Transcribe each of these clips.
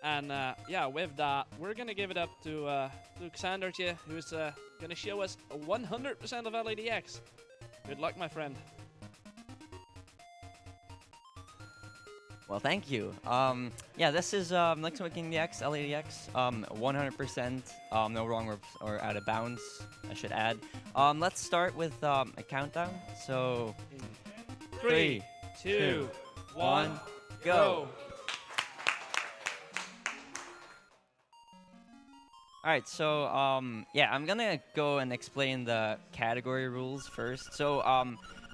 And yeah, with that, we're gonna give it up to Xandertje, who's gonna show us 100% of LADX. Good luck, my friend. Well, thank you. Yeah, this is Links Awakening the X, LADX, 100%, no wrong or out of bounds, I should add. Let's start with a countdown. So, 3, 2, 1, go! Alright, so, yeah, I'm gonna go and explain the category rules first. So,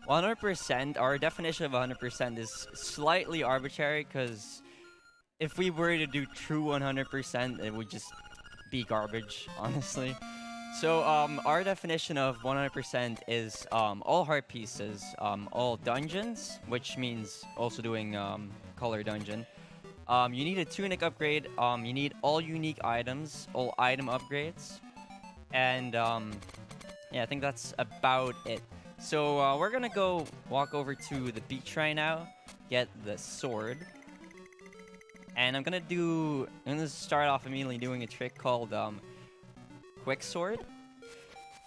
100%, our definition of 100% is slightly arbitrary, because if we were to do true 100%, it would just be garbage, honestly. So, our definition of 100% is all heart pieces, all dungeons, which means also doing color dungeon. You need a tunic upgrade, you need all unique items, all item upgrades, and yeah, I think that's about it. So we're gonna go walk over to the beach right now, get the sword, and I'm gonna start off immediately doing a trick called quick sword,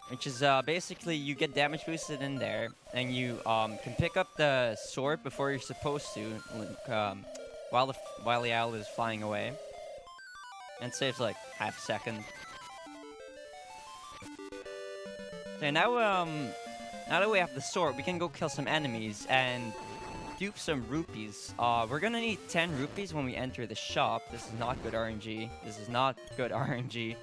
which is basically you get damage boosted in there, and you can pick up the sword before you're supposed to, while the owl is flying away, and saves like half a second. Okay, now that we have the sword, we can go kill some enemies and dupe some rupees. We're gonna need 10 rupees when we enter the shop. This is not good RNG. This is not good RNG.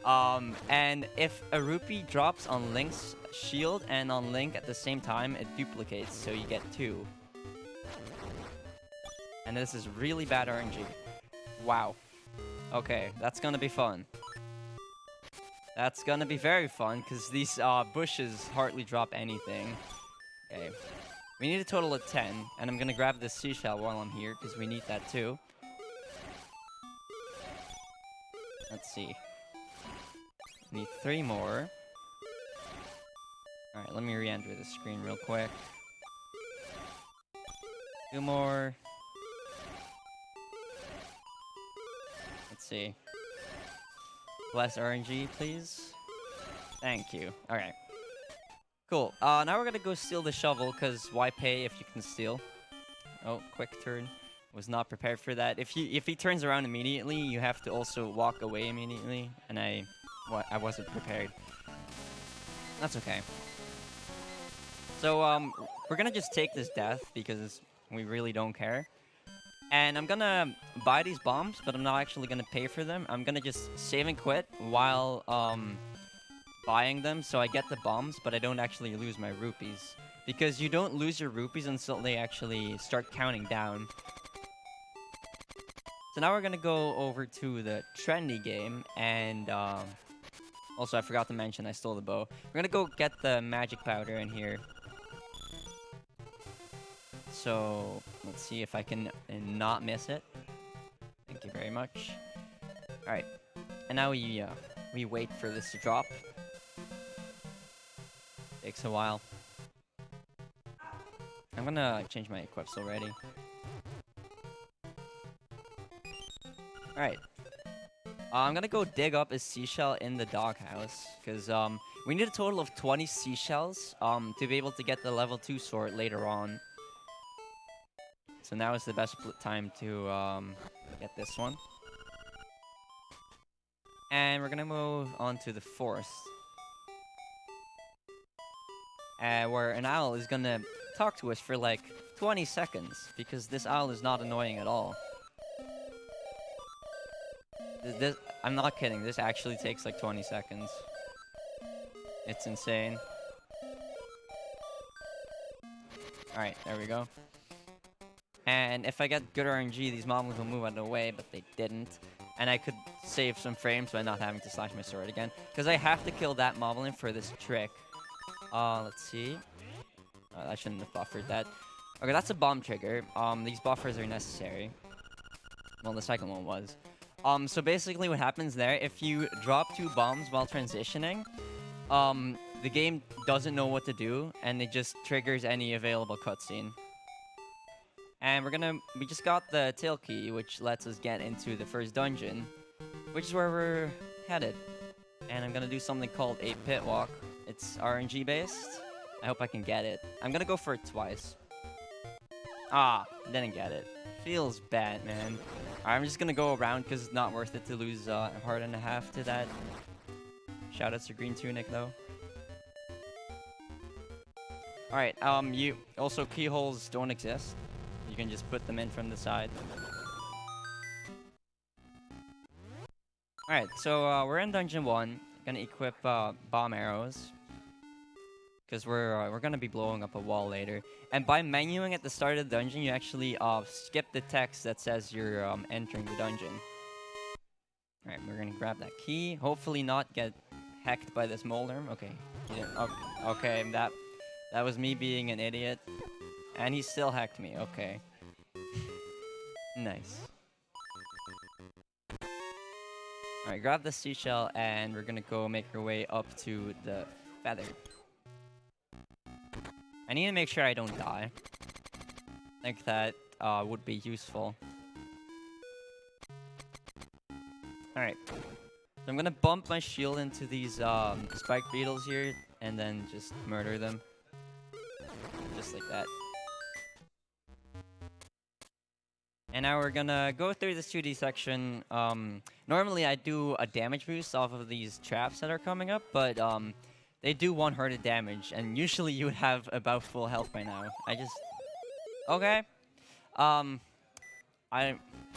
And if a rupee drops on Link's shield and on Link at the same time, it duplicates, so you get 2. And this is really bad RNG. Wow. Okay, that's gonna be fun. That's gonna be very fun, because these bushes hardly drop anything. Okay. We need a total of 10, and I'm gonna grab this seashell while I'm here, because we need that too. Let's see. Need 3 more. Alright, let me re-enter the screen real quick. 2 more. Let's see. Less RNG, please. Thank you. Alright. Cool. Now we're gonna go steal the shovel, because why pay if you can steal? Oh, quick turn. Was not prepared for that. If he turns around immediately, you have to also walk away immediately, and I wasn't prepared. That's okay. So, we're gonna just take this death, because we really don't care. And I'm gonna buy these bombs, but I'm not actually gonna pay for them. I'm gonna just save and quit while buying them, so I get the bombs, but I don't actually lose my rupees. Because you don't lose your rupees until they actually start counting down. So now we're gonna go over to the trendy game, and also I forgot to mention I stole the bow. We're gonna go get the magic powder in here. So, let's see if I can not miss it. Thank you very much. Alright. And now we wait for this to drop. Takes a while. I'm gonna change my equips already. Alright. I'm gonna go dig up a seashell in the doghouse, because we need a total of 20 seashells to be able to get the level 2 sword later on. So now is the best time to get this one. And we're gonna move on to the forest. Where an owl is gonna talk to us for like 20 seconds, because this owl is not annoying at all. I'm not kidding, this actually takes like 20 seconds. It's insane. Alright, there we go. And if I get good RNG, these moblins will move out of the way, but they didn't. And I could save some frames by not having to slash my sword again. Because I have to kill that moblin for this trick. Let's see. I shouldn't have buffered that. Okay, that's a bomb trigger. These buffers are necessary. Well, the second one was. So basically what happens there, if you drop 2 bombs while transitioning, the game doesn't know what to do, and it just triggers any available cutscene. And And we just got the tail key, which lets us get into the first dungeon, which is where we're headed. And I'm gonna do something called a pit walk. It's RNG based. I hope I can get it. I'm gonna go for it twice. Ah, didn't get it. Feels bad, man. Alright, I'm just gonna go around because it's not worth it to lose a heart and a half to that. Shoutouts to Green Tunic though. Alright, you also keyholes don't exist. You can just put them in from the side. Alright, so we're in dungeon 1. Gonna equip bomb arrows. Because we're gonna be blowing up a wall later. And by menuing at the start of the dungeon, you actually skip the text that says you're entering the dungeon. Alright, we're gonna grab that key. Hopefully not get hacked by this molder. Okay. Okay, that was me being an idiot. And he still hacked me. Okay. Nice. Alright, grab the seashell and we're gonna go make our way up to the feather. I need to make sure I don't die. I think that would be useful. Alright. So I'm gonna bump my shield into these spike beetles here and then just murder them. Just like that. And now we're gonna go through this 2D section. Normally I do a damage boost off of these traps that are coming up, but they do 1 heart of damage, and usually you would have about full health by now. Okay. I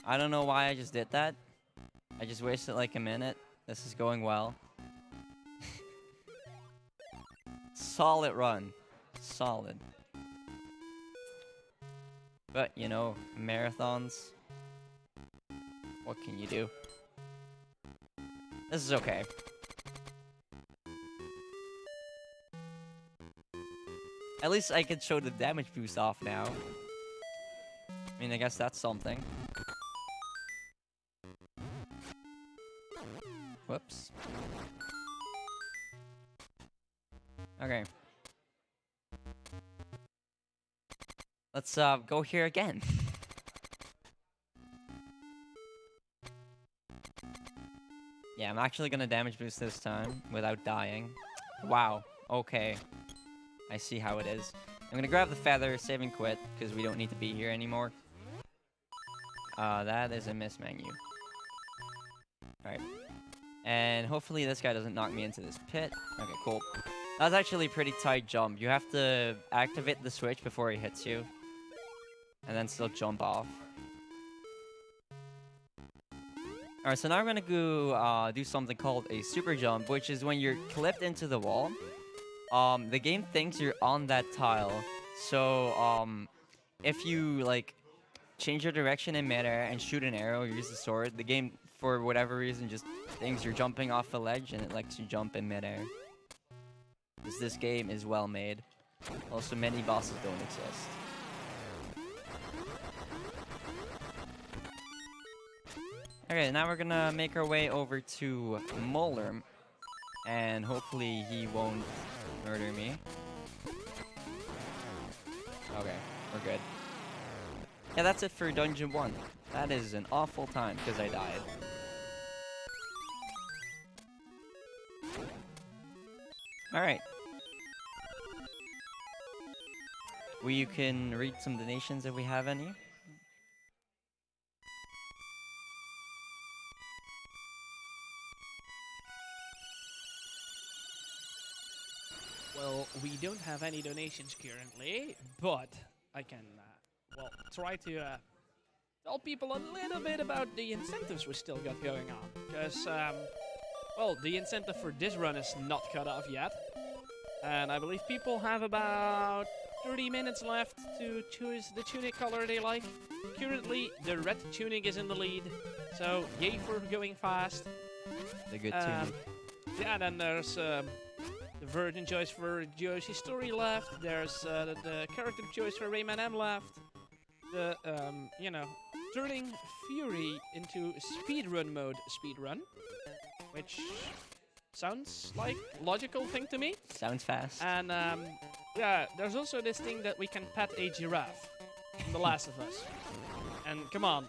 don't know why I just did that. I just wasted like a minute. This is going well. Solid run. Solid. But, you know, marathons. What can you do? This is okay. At least I can show the damage boost off now. I mean, I guess that's something. Whoops. Okay. Let's go here again. Yeah, I'm actually gonna damage boost this time without dying. Wow. Okay. I see how it is. I'm gonna grab the feather, save and quit, because we don't need to be here anymore. That is a miss menu. Alright. And hopefully this guy doesn't knock me into this pit. Okay, cool. That was actually a pretty tight jump. You have to activate the switch before he hits you. And then still jump off. Alright, so now I'm gonna go do something called a super jump, which is when you're clipped into the wall. The game thinks you're on that tile. So, if you, like, change your direction in midair and shoot an arrow or use the sword, the game, for whatever reason, just thinks you're jumping off a ledge and it lets you jump in midair. Because this game is well made. Also, many bosses don't exist. Okay, now we're gonna make our way over to Molder. And hopefully he won't murder me. Okay, we're good. Yeah, that's it for Dungeon 1. That is an awful time because I died. Alright. We can read some donations if we have any. Well, we don't have any donations currently, but I can, well, try to tell people a little bit about the incentives we still got going on. Because, well, the incentive for this run is not cut off yet. And I believe people have about 30 minutes left to choose the tunic color they like. Currently, the red tunic is in the lead, so yay for going fast. The good tunic. Yeah, then there's the virgin choice for Josie Story left. There's the character choice for Rayman M left. The, you know, turning Fury into speedrun mode speedrun, which sounds like logical thing to me. Sounds fast. And yeah, there's also this thing that we can pet a giraffe. in The Last of Us. And come on,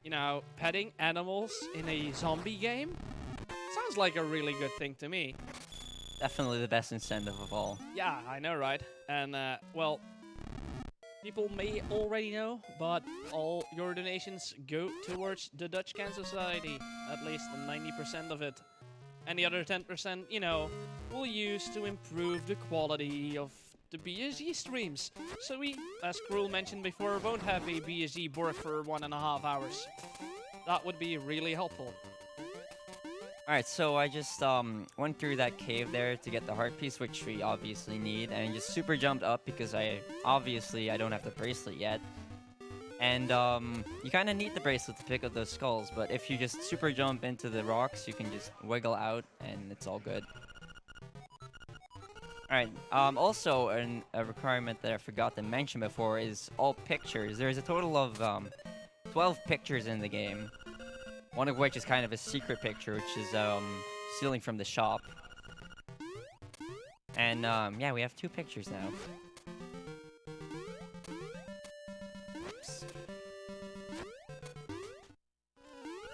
you know, petting animals in a zombie game sounds like a really good thing to me. Definitely the best incentive of all. Yeah, I know, right? And, well, people may already know, but all your donations go towards the Dutch Cancer Society, at least 90% of it. And the other 10%, you know, we'll use to improve the quality of the BSG streams. So we, as Cruel mentioned before, won't have a BSG board for 1.5 hours. That would be really helpful. Alright, so I just went through that cave there to get the heart piece, which we obviously need, and just super jumped up because I don't have the bracelet yet. And you kind of need the bracelet to pick up those skulls, but if you just super jump into the rocks, you can just wiggle out and it's all good. Alright, also a requirement that I forgot to mention before is all pictures. There's a total of 12 pictures in the game. One of which is kind of a secret picture, which is stealing from the shop. And yeah, we have 2 pictures now. Oops.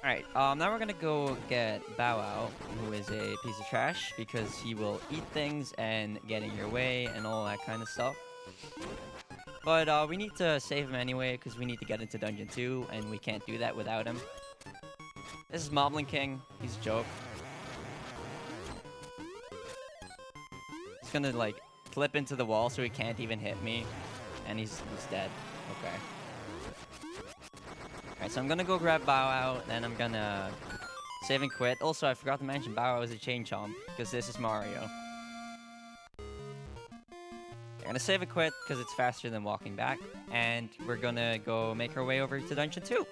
Alright, now we're gonna go get Bow Wow, who is a piece of trash, because he will eat things and get in your way and all that kind of stuff. But we need to save him anyway, because we need to get into Dungeon 2, and we can't do that without him. This is Moblin King. He's a joke. He's gonna, like, clip into the wall so he can't even hit me. And he's dead. Okay. Alright, so I'm gonna go grab Bow Wow, then I'm gonna save and quit. Also, I forgot to mention Bow Wow is a chain chomp, because this is Mario. I'm gonna save and quit, because it's faster than walking back. And we're gonna go make our way over to Dungeon 2.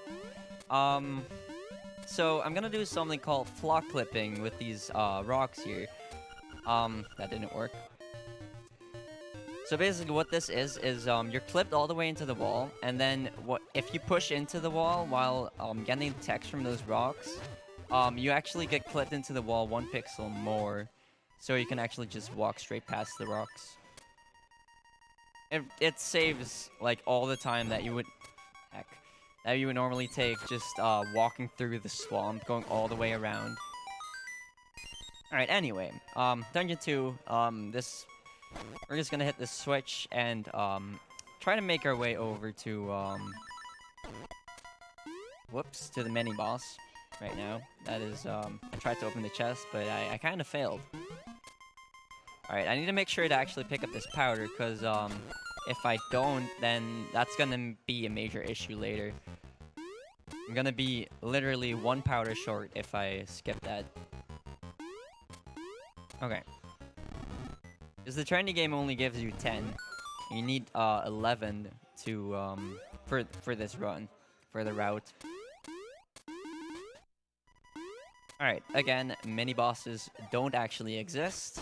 So I'm gonna do something called flock clipping with these rocks here. That didn't work. So basically what this is you're clipped all the way into the wall, and then if you push into the wall while getting text from those rocks, you actually get clipped into the wall 1 pixel more, so you can actually just walk straight past the rocks. It saves like all the time that you would normally take just walking through the swamp, going all the way around. Alright, anyway, Dungeon 2, we're just gonna hit this switch and try to make our way over to, to the mini-boss right now. That is, I tried to open the chest, but I kind of failed. Alright, I need to make sure to actually pick up this powder, because, if I don't, then that's gonna be a major issue later. I'm gonna be literally 1 powder short if I skip that. Okay. Because the trendy game only gives you 10. You need 11 to for this run, for the route. Alright, again, mini bosses don't actually exist.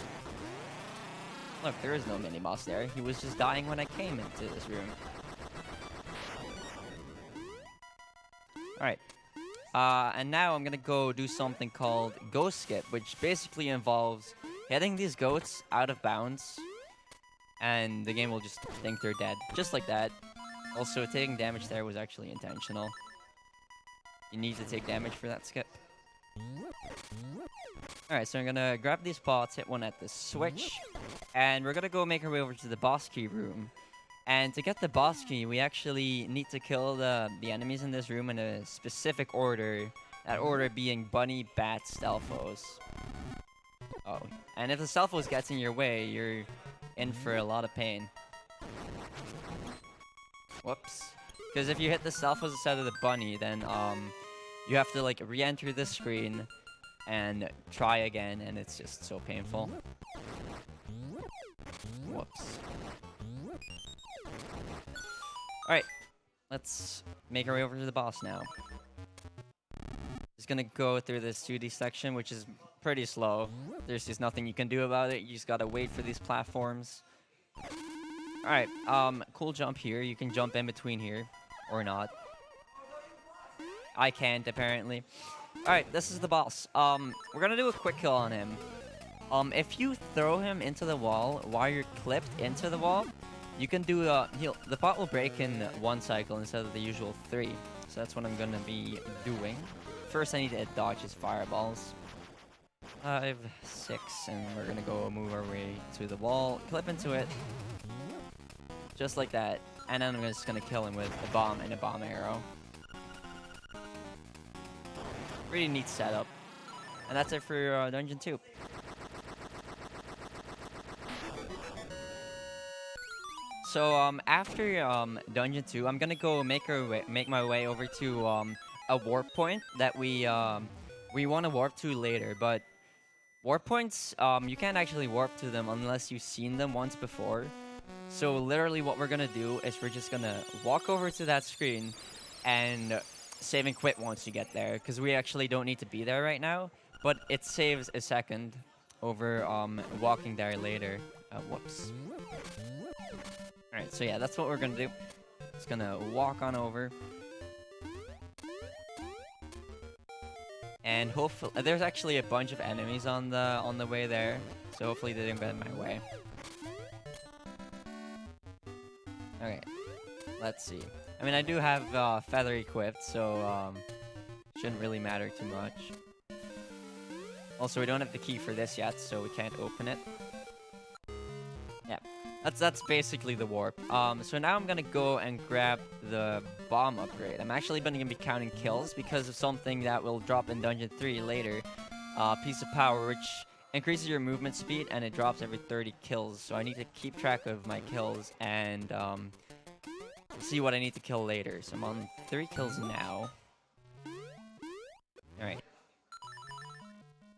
Look, there is no mini boss there. He was just dying when I came into this room. Alright. And now I'm gonna go do something called Ghost Skip, which basically involves hitting these goats out of bounds, and the game will just think they're dead. Just like that. Also, taking damage there was actually intentional. You need to take damage for that skip. Alright, so I'm gonna grab these pots, hit one at the switch, and we're gonna go make our way over to the boss key room. And to get the boss key, we actually need to kill the enemies in this room in a specific order. That order being Bunny, Bats, Stelphos. Oh, and if the Stelphos gets in your way, you're in for a lot of pain. Whoops. Because if you hit the Stelphos instead of the Bunny, then you have to like re-enter the screen and try again, and it's just so painful. Whoops. Alright, let's make our way over to the boss now. Just gonna go through this 2D section, which is pretty slow. There's just nothing you can do about it. You just gotta wait for these platforms. Alright, cool jump here. You can jump in between here, or not. I can't, apparently. Alright, this is the boss. We're gonna do a quick kill on him. If you throw him into the wall while you're clipped into the wall, you can do the pot will break in 1 cycle instead of the usual 3. So that's what I'm gonna be doing. First, I need to dodge his fireballs. 5, 6, and we're gonna go move our way to the wall, clip into it, just like that, and then I'm just gonna kill him with a bomb and a bomb arrow. Really neat setup. And that's it for Dungeon 2. So after Dungeon 2, I'm gonna go make my way over to a warp point that we want to warp to later. But warp points, you can't actually warp to them unless you've seen them once before. So literally, what we're gonna do is we're just gonna walk over to that screen and save and quit once you get there, because we actually don't need to be there right now. But it saves a second over walking there later. Whoops. Alright, so yeah, that's what we're gonna do. Just gonna walk on over. And hopefully, there's actually a bunch of enemies on the way there, so hopefully they don't get in my way. Okay, let's see. I mean, I do have feather equipped, so shouldn't really matter too much. Also, we don't have the key for this yet, so we can't open it. Yeah, that's basically the warp. So now I'm gonna go and grab the bomb upgrade. I'm actually gonna be counting kills because of something that will drop in Dungeon 3 later. Piece of power, which increases your movement speed, and it drops every 30 kills. So I need to keep track of my kills and see what I need to kill later. So I'm on 3 kills now. Alright.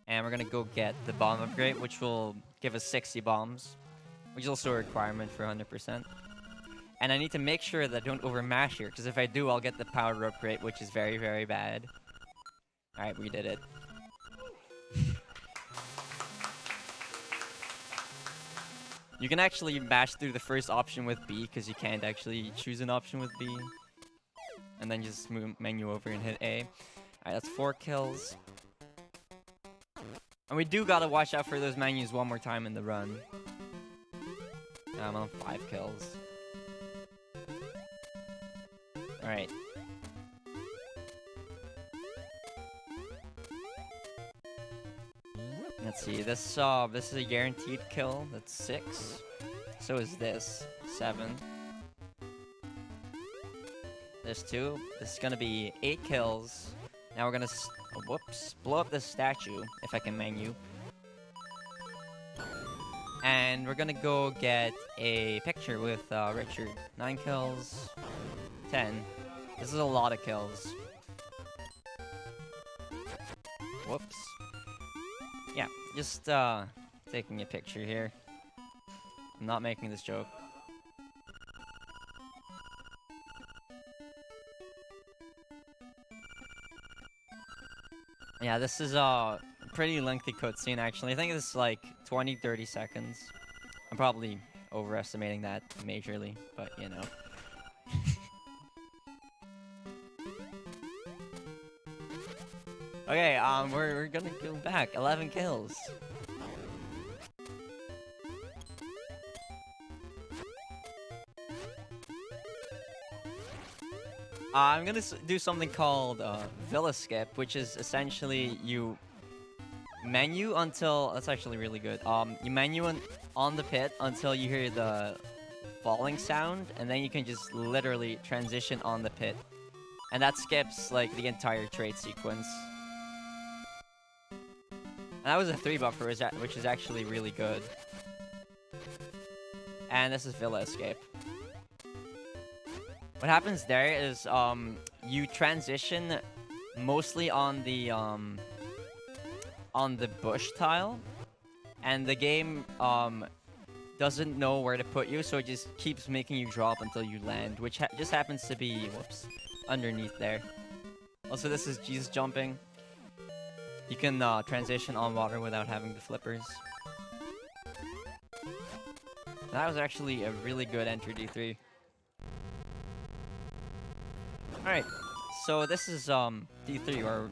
And we're gonna go get the bomb upgrade, which will give us 60 bombs, which is also a requirement for 100%. And I need to make sure that I don't overmash here, because if I do, I'll get the power upgrade, which is very, very bad. Alright, we did it. You can actually mash through the first option with B, because you can't actually choose an option with B. And then just move menu over and hit A. Alright, that's 4 kills. And we do gotta watch out for those menus one more time in the run. I'm on 5 kills. Alright. Let's see, this is a guaranteed kill. That's 6. So is this 7. This 2. This is gonna be 8 kills. Now we're gonna whoops, blow up this statue if I can menu. And we're gonna go get a picture with Richard. 9 kills. 10. This is a lot of kills. Whoops. Yeah, just taking a picture here. I'm not making this joke. Yeah, this is a pretty lengthy cutscene actually. I think it's like 20-30 seconds. I'm probably overestimating that majorly, but you know. Okay, we're gonna go back. 11 kills. I'm gonna do something called Villa Skip, which is essentially you menu until... That's actually really good. You menu on the pit until you hear the falling sound, and then you can just literally transition on the pit. And that skips, like, the entire trade sequence. And that was a 3 buffer, which is actually really good. And this is Villa Escape. What happens there is you transition mostly on the bush tile, and the game doesn't know where to put you, so it just keeps making you drop until you land, which just happens to be whoops underneath there. Also, this is Jesus jumping. You can transition on water without having the flippers. That was actually a really good entry D3. Alright, so this is D3 where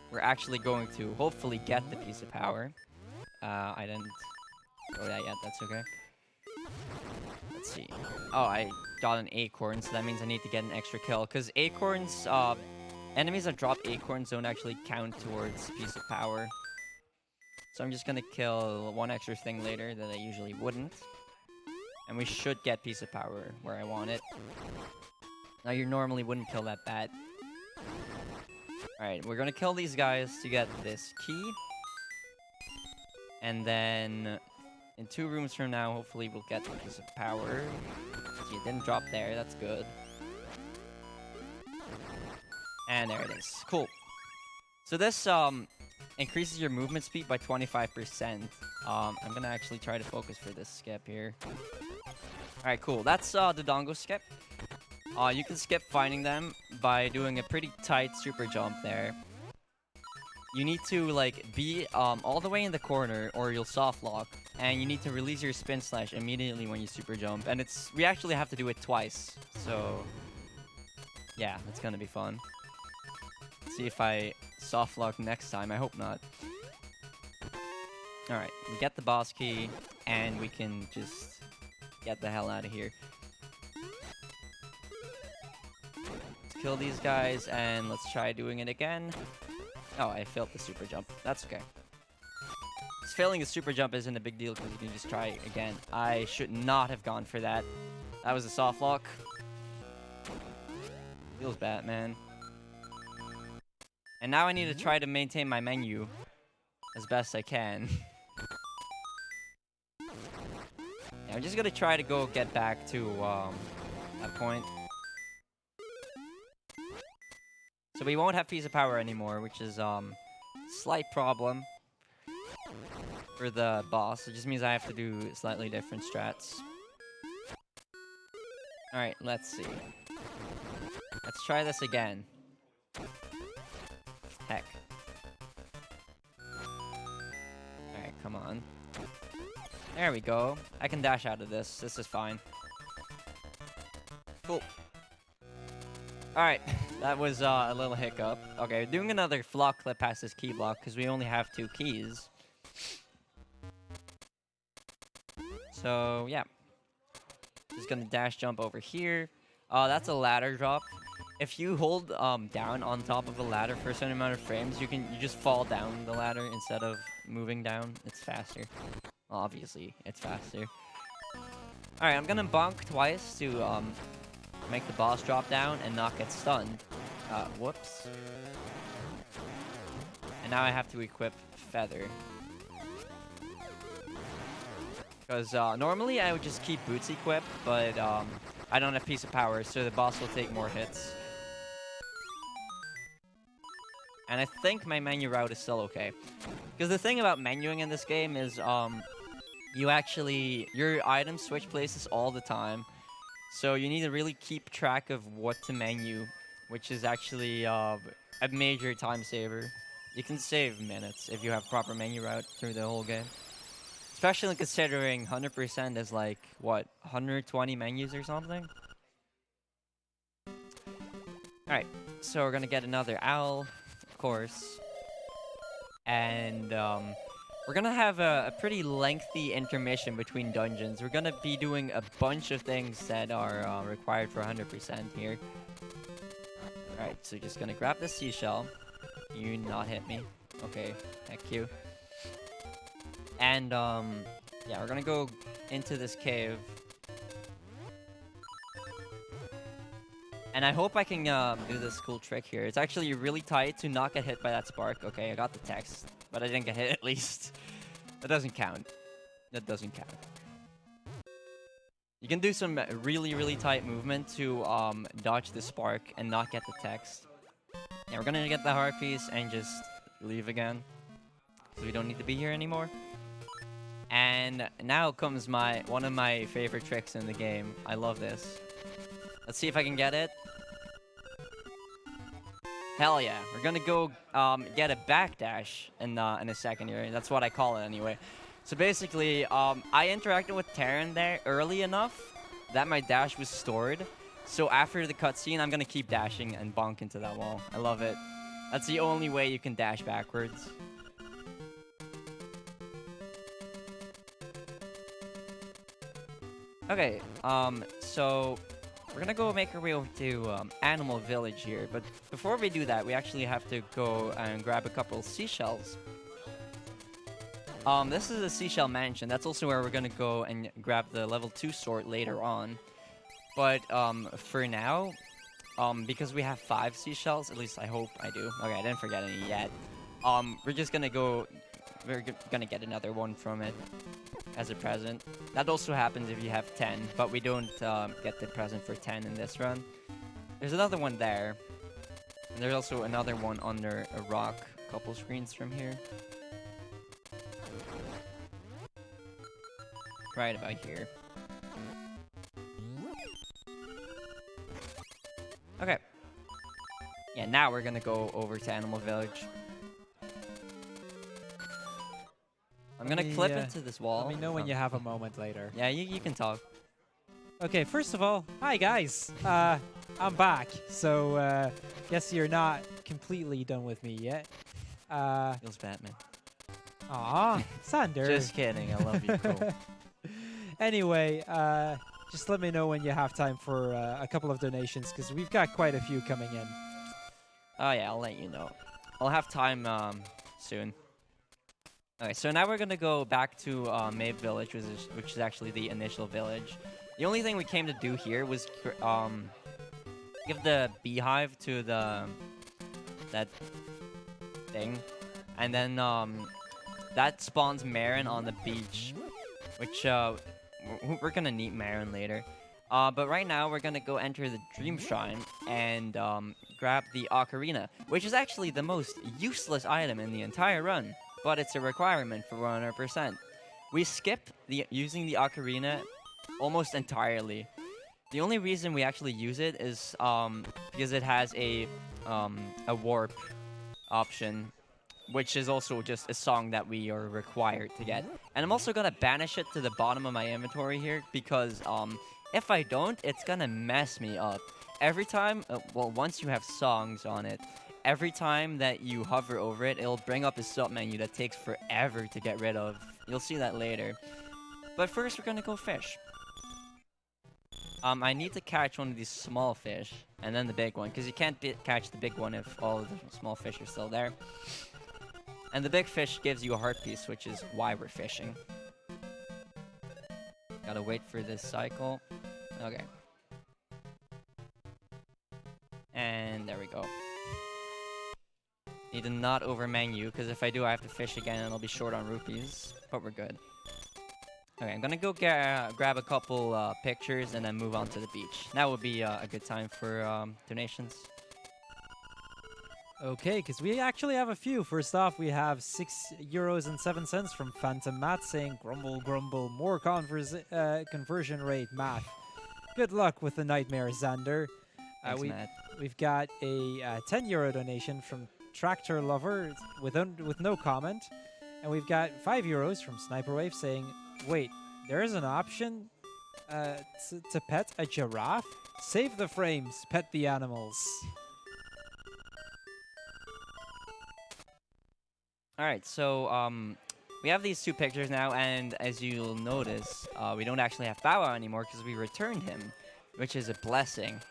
we're actually going to hopefully get the piece of power. I didn't go that yet, that's okay. let's see. Oh, I got an acorn, so that means I need to get an extra kill. Because acorns, enemies that drop acorns don't actually count towards piece of power. So I'm just gonna kill one extra thing later that I usually wouldn't. And we should get piece of power where I want it. Now you normally wouldn't kill that bat. Alright, we're gonna kill these guys to get this key. And then in 2 rooms from now, hopefully we'll get the piece of power. See, it didn't drop there, that's good. And there it is. Cool. So this increases your movement speed by 25%. I'm gonna actually try to focus for this skip here. Alright, cool. That's the Dongo skip. You can skip finding them by doing a pretty tight super jump there. You need to like be all the way in the corner or you'll soft lock, and you need to release your spin slash immediately when you super jump. And we actually have to do it twice. So yeah, it's gonna be fun. See if I soft lock next time. I hope not. Alright, we get the boss key, and we can just get the hell out of here. Let's kill these guys, and let's try doing it again. Oh, I failed the super jump. That's okay. Failing the super jump isn't a big deal because you can just try again. I should not have gone for that. That was a soft lock. Feels bad, man. And now I need to try to maintain my menu as best I can. Yeah, I'm just gonna try to go get back to that point. So we won't have piece of power anymore, which is slight problem for the boss. It just means I have to do slightly different strats. Alright, let's see. Let's try this again. Heck. Alright, come on. There we go. I can dash out of this. This is fine. Cool. Alright, that was a little hiccup. Okay, doing another flock clip past this key block because we only have 2 keys. So, yeah. Just gonna dash jump over here. That's a ladder drop. If you hold down on top of a ladder for a certain amount of frames, you just fall down the ladder instead of moving down. It's faster. Well, obviously, it's faster. Alright, I'm gonna bonk twice to make the boss drop down and not get stunned. Whoops. And now I have to equip Feather. Because normally I would just keep Boots equipped, but I don't have piece of power, so the boss will take more hits. And I think my menu route is still okay. Because the thing about menuing in this game is your items switch places all the time. So you need to really keep track of what to menu, which is actually a major time saver. You can save minutes if you have proper menu route through the whole game. Especially considering 100% is like, what, 120 menus or something? Alright, so we're gonna get another owl, of course. And we're gonna have a pretty lengthy intermission between dungeons. We're gonna be doing a bunch of things that are required for 100% here. Alright, so just gonna grab the seashell. You not hit me. Okay, heck you. And, yeah, we're gonna go into this cave. And I hope I can do this cool trick here. It's actually really tight to not get hit by that spark. Okay, I got the text, but I didn't get hit at least. That doesn't count. That doesn't count. You can do some really, really tight movement to dodge the spark and not get the text. Yeah, we're gonna get the heart piece and just leave again. So we don't need to be here anymore. And now comes one of my favorite tricks in the game. I love this. Let's see if I can get it. Hell yeah. We're gonna go get a backdash in a second here. That's what I call it anyway. So basically, I interacted with Terran there early enough that my dash was stored. So after the cutscene, I'm gonna keep dashing and bonk into that wall. I love it. That's the only way you can dash backwards. Okay, so we're gonna go make our way over to Animal Village here, but before we do that, we actually have to go and grab a couple seashells. This is a seashell mansion. That's also where we're gonna go and grab the level 2 sword later on. But for now, because we have 5 seashells, at least I hope I do. Okay, I didn't forget any yet. We're just gonna go. Gonna get another one from it as a present. That also happens if you have 10, but we don't get the present for 10 in this run. There's another one there. And there's also another one under a rock, a couple screens from here. Right about here. Okay. Yeah, now we're gonna go over to Animal Village. I'm gonna clip into this wall. Let me know when you have a moment later. Yeah, you can talk. Okay, first of all, hi guys. I'm back. So, guess you're not completely done with me yet. Feels Batman. Aw, Sander. Just kidding. I love you, bro. Anyway, just let me know when you have time for a couple of donations, because we've got quite a few coming in. Oh yeah, I'll let you know. I'll have time soon. Okay, so now we're gonna go back to Maeve Village, which is actually the initial village. The only thing we came to do here was give the beehive to that thing, and then that spawns Marin on the beach, which we're gonna need Marin later. But right now we're gonna go enter the Dream Shrine and grab the Ocarina, which is actually the most useless item in the entire run. But it's a requirement for 100%. We skip using the Ocarina almost entirely. The only reason we actually use it is because it has a warp option, which is also just a song that we are required to get. And I'm also gonna banish it to the bottom of my inventory here because if I don't, it's gonna mess me up. Every time, well, once you have songs on it, every time that you hover over it, it'll bring up a sub-menu that takes forever to get rid of. You'll see that later. But first, we're gonna go fish. I need to catch one of these small fish, and then the big one, because you can't catch the big one if all of the small fish are still there. And the big fish gives you a heart piece, which is why we're fishing. Gotta wait for this cycle. Okay. And there we go. Need to not over menu, because if I do, I have to fish again and I'll be short on rupees. But we're good. Okay, I'm gonna go grab a couple pictures and then move on to the beach. That would be a good time for donations. Okay, because we actually have a few. First off, we have €6.07 from Phantom Matt saying, "Grumble, grumble, more conversion rate math. Good luck with the nightmare, Xander." Thanks, Matt. We've got a €10 donation from Tractor Lover with no comment, and we've got €5 from Sniper Wave saying, "Wait, there is an option to pet a giraffe? Save the frames, pet the animals." Alright, so we have these two pictures now, and as you'll notice, we don't actually have Bow Wow anymore because we returned him, which is a blessing,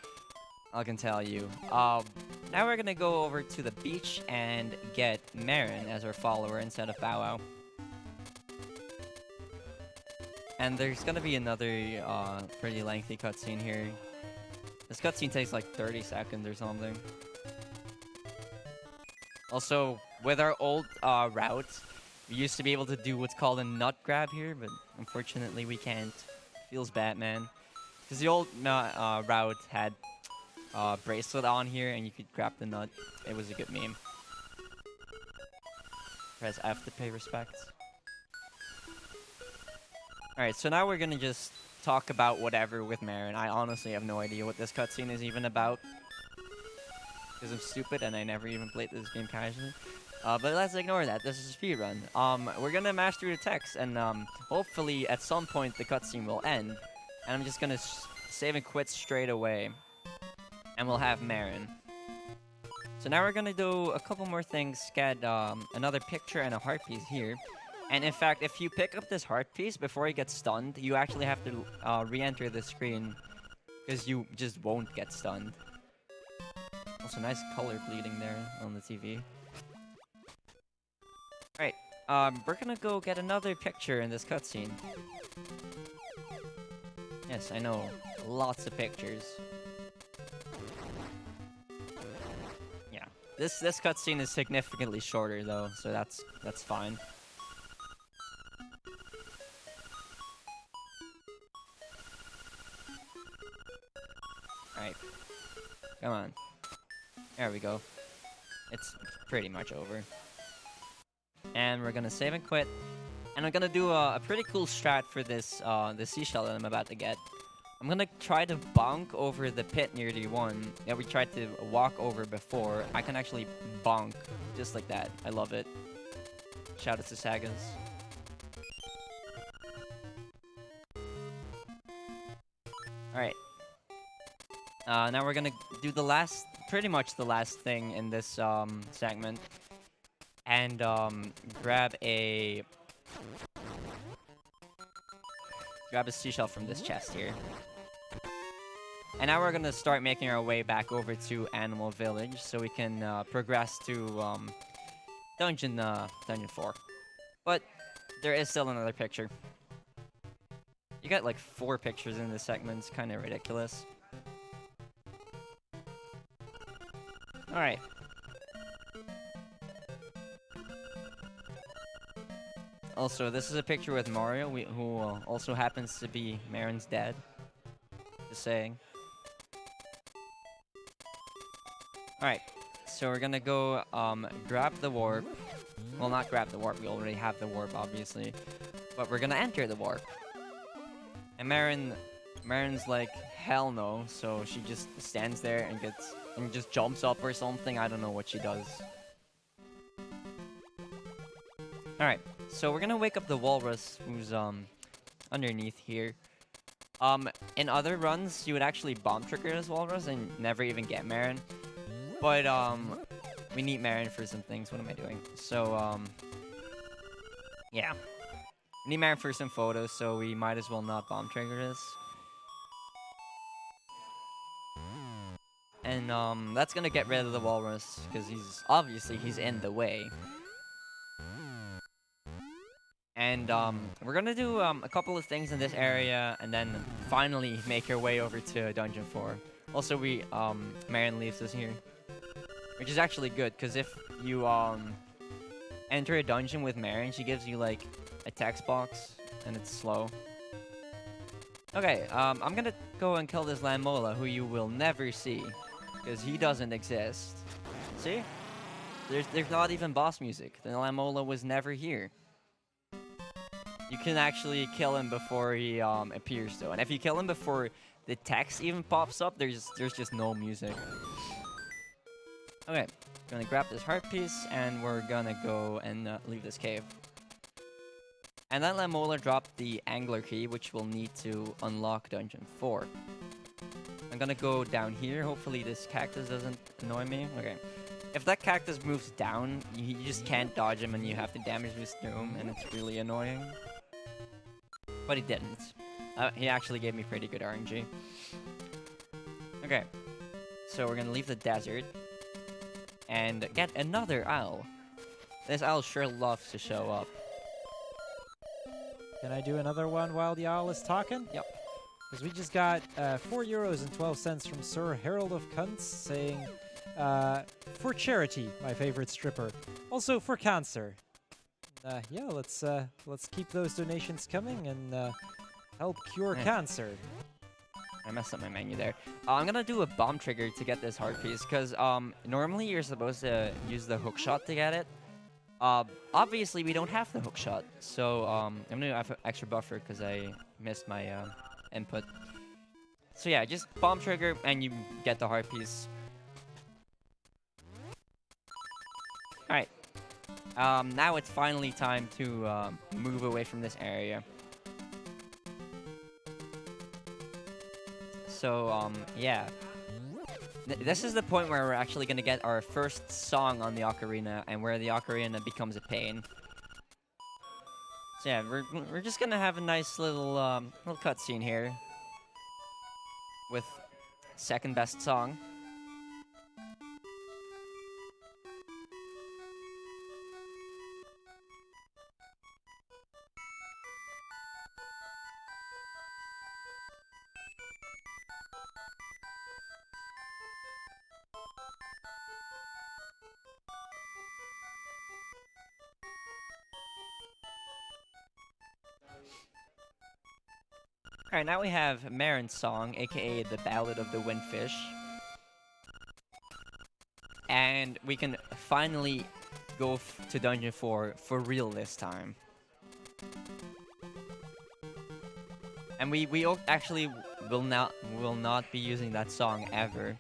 I can tell you. Now we're gonna go over to the beach and get Marin as our follower instead of Bow Wow. And there's gonna be another pretty lengthy cutscene here. This cutscene takes like 30 seconds or something. Also, with our old route, we used to be able to do what's called a nut grab here, but unfortunately we can't. Feels Batman. Because the old route had bracelet on here and you could grab the nut. It was a good meme. Press F to pay respects. Alright, so now we're gonna just talk about whatever with Marin. I honestly have no idea what this cutscene is even about. Because I'm stupid and I never even played this game casually. But let's ignore that. This is a speedrun. We're gonna mash through the text, and hopefully at some point the cutscene will end. And I'm just gonna save and quit straight away. And we'll have Marin. So now we're gonna do a couple more things. Get another picture and a heart piece here. And in fact, if you pick up this heart piece before you get stunned, you actually have to re-enter the screen because you just won't get stunned. Also, nice color bleeding there on the TV. Alright, we're gonna go get another picture in this cutscene. Yes, I know, lots of pictures. Yeah, this cutscene is significantly shorter though, so that's fine. Alright, come on. There we go. It's pretty much over. And we're gonna save and quit. And I'm gonna do a pretty cool strat for this the seashell that I'm about to get. I'm gonna try to bonk over the pit near the one that we tried to walk over before. I can actually bonk just like that. I love it. Shout out to Sagas. Alright. Now we're gonna do the last, pretty much the last thing in this segment. And grab a seashell from this chest here. And now we're gonna start making our way back over to Animal Village so we can progress to dungeon 4. But there is still another picture. You got like 4 pictures in this segment. It's kind of ridiculous. All right. Also, this is a picture with Mario, who also happens to be Marin's dad. Just saying. Alright, so we're gonna go grab the warp. Well, not grab the warp, we already have the warp, obviously. But we're gonna enter the warp. And Marin's like, hell no, so she just stands there and just jumps up or something. I don't know what she does. Alright. So we're gonna wake up the walrus who's underneath here. In other runs, you would actually bomb trigger this walrus and never even get Marin. But we need Marin for some things. What am I doing? So yeah, we need Marin for some photos, so we might as well not bomb trigger this. And that's gonna get rid of the walrus because he's in the way. And we're gonna do a couple of things in this area, and then finally make our way over to Dungeon 4. Also, Marin leaves us here, which is actually good, because if you enter a dungeon with Marin, she gives you like a text box, and it's slow. Okay, I'm gonna go and kill this Lamola, who you will never see, because he doesn't exist. See? There's not even boss music. The Lamola was never here. You can actually kill him before he appears though, and if you kill him before the text even pops up, there's just no music. Okay, gonna grab this heart piece, and we're gonna go and leave this cave. And then Lamola dropped the angler key, which we'll need to unlock Dungeon 4. I'm gonna go down here. Hopefully this cactus doesn't annoy me. Okay. If that cactus moves down, you just can't dodge him, and you have to damage boost through him, and it's really annoying. But he didn't. He actually gave me pretty good RNG. Okay. So we're gonna leave the desert and get another owl. This owl sure loves to show up. Can I do another one while the owl is talking? Yep. Because we just got €4.12 from Sir Harold of Kuntz saying, for charity, my favorite stripper. Also for cancer. Yeah, let's keep those donations coming and help cure cancer. I messed up my menu there. I'm gonna do a bomb trigger to get this heart piece, because normally you're supposed to use the hook shot to get it. Obviously we don't have the hook shot, so I'm gonna have an extra buffer because I missed my input. So yeah, just bomb trigger and you get the heart piece. Alright. Now it's finally time to move away from this area. So, yeah. This is the point where we're actually going to get our first song on the ocarina, and where the ocarina becomes a pain. So yeah, we're just gonna have a nice little cutscene here with second best song. Alright, now we have Marin's song, aka the Ballad of the Windfish. And we can finally go to Dungeon 4 for real this time. And we actually will not be using that song ever.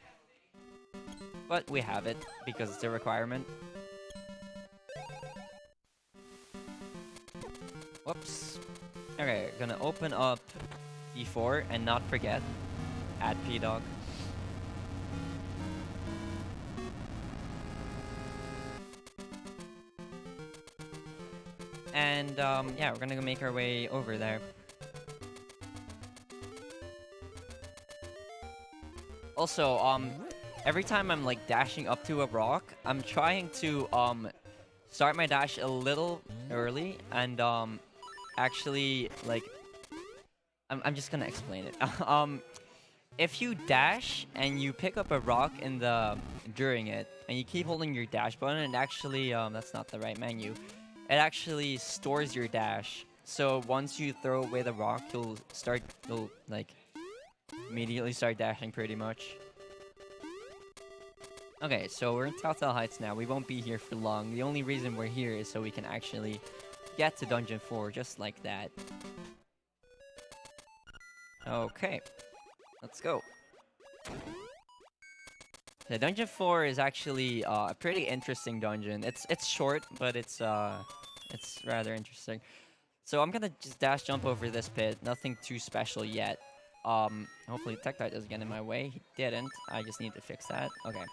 But we have it because it's a requirement. Whoops. Okay, gonna open up D4 and not forget, add P-Dog. And yeah, we're gonna go make our way over there. Also, every time I'm like dashing up to a rock, I'm trying to start my dash a little early and actually like I'm just gonna explain it. If you dash and you pick up a rock in the during it, and you keep holding your dash button, and actually that's not the right menu. It actually stores your dash. So once you throw away the rock, you'll like immediately start dashing pretty much. Okay, so we're in Telltale Heights now. We won't be here for long. The only reason we're here is so we can actually get to Dungeon 4 just like that. Okay, let's go. The Dungeon 4 is actually a pretty interesting dungeon. It's short, but it's rather interesting. So I'm gonna just dash jump over this pit. Nothing too special yet. Hopefully Tectite doesn't get in my way. He didn't. I just need to fix that. Okay.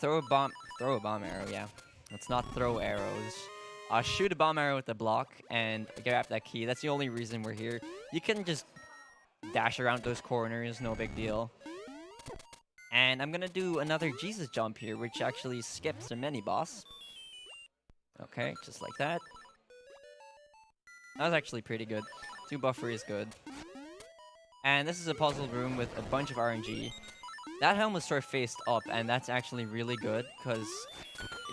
Throw a bomb arrow. Yeah. Let's not throw arrows. Shoot a bomb arrow with the block and grab that key. That's the only reason we're here. You can just dash around those corners, no big deal. And I'm gonna do another Jesus jump here, which actually skips a mini boss. Okay, just like that. That was actually pretty good. 2 buffer is good. And this is a puzzle room with a bunch of RNG. That helmet sword faced up, and that's actually really good, because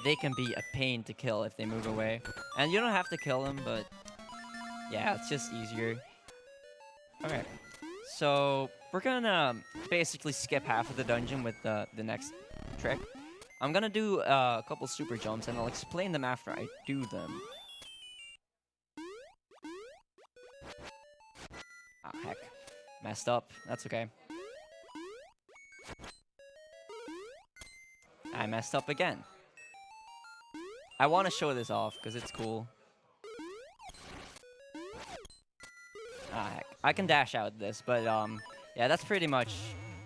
they can be a pain to kill if they move away. And you don't have to kill them, but yeah, it's just easier. Okay, so we're gonna basically skip half of the dungeon with the next trick. I'm gonna do a couple super jumps, and I'll explain them after I do them. Ah, heck. Messed up. That's okay. I messed up again. I want to show this off because it's cool. Ah, heck. I can dash out this, but yeah, that's pretty much.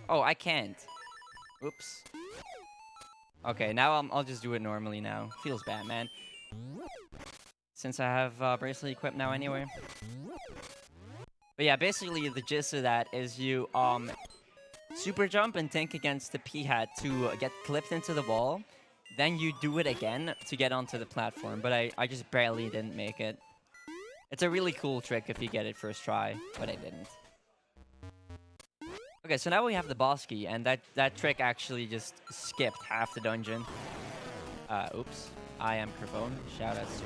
Oh, I can't. Oops. Okay, now I'll just do it normally now. Feels bad, man. Since I have bracelet equipped now anyway. But yeah, basically the gist of that is you super jump and tank against the P-hat to get clipped into the wall. Then you do it again to get onto the platform, but I just barely didn't make it. It's a really cool trick if you get it first try, but I didn't. Okay, so now we have the boss key, and that trick actually just skipped half the dungeon. Oops. I am Carbone. Shout out to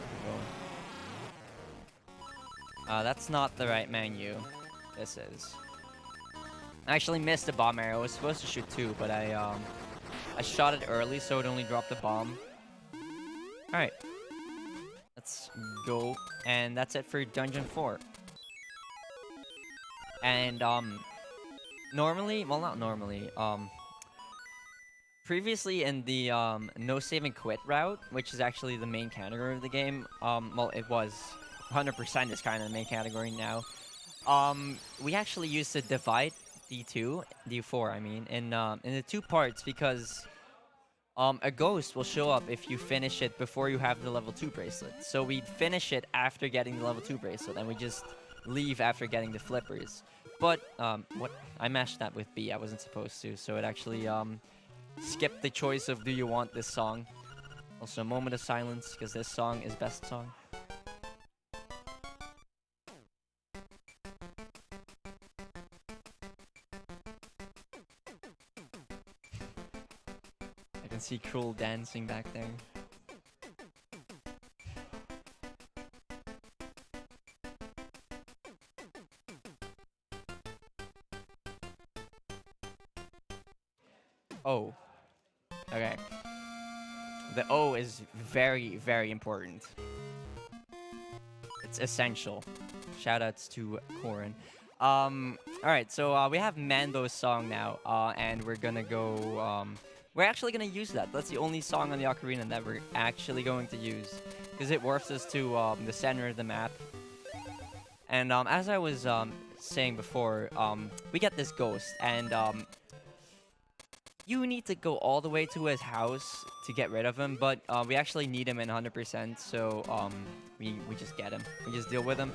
Carbone. That's not the right menu. This is. I actually missed a bomb arrow. I was supposed to shoot 2, but I shot it early, so it only dropped a bomb. Alright. Let's go. And that's it for Dungeon 4. And, normally, well, not normally, previously in the, no save and quit route, which is actually the main category of the game, well, it was 100% is kind of the main category now. We actually used to divide D4, I mean, in the 2 parts because a ghost will show up if you finish it before you have the level 2 bracelet. So we'd finish it after getting the level 2 bracelet, and we just leave after getting the flippers. But, what? I mashed that with B. I wasn't supposed to, so it actually, skipped the choice of do you want this song. Also, a moment of silence, because this song is best song. I can see Cruel dancing back there. O. Okay. The O is very, very important. It's essential. Shoutouts to Corin. Alright, so we have Manbo's song now, and we're gonna go, we're actually gonna use that. That's the only song on the ocarina that we're actually going to use, because it warps us to the center of the map. And as I was saying before, we get this ghost, and you need to go all the way to his house to get rid of him, but we actually need him in 100%, so we just get him. We just deal with him,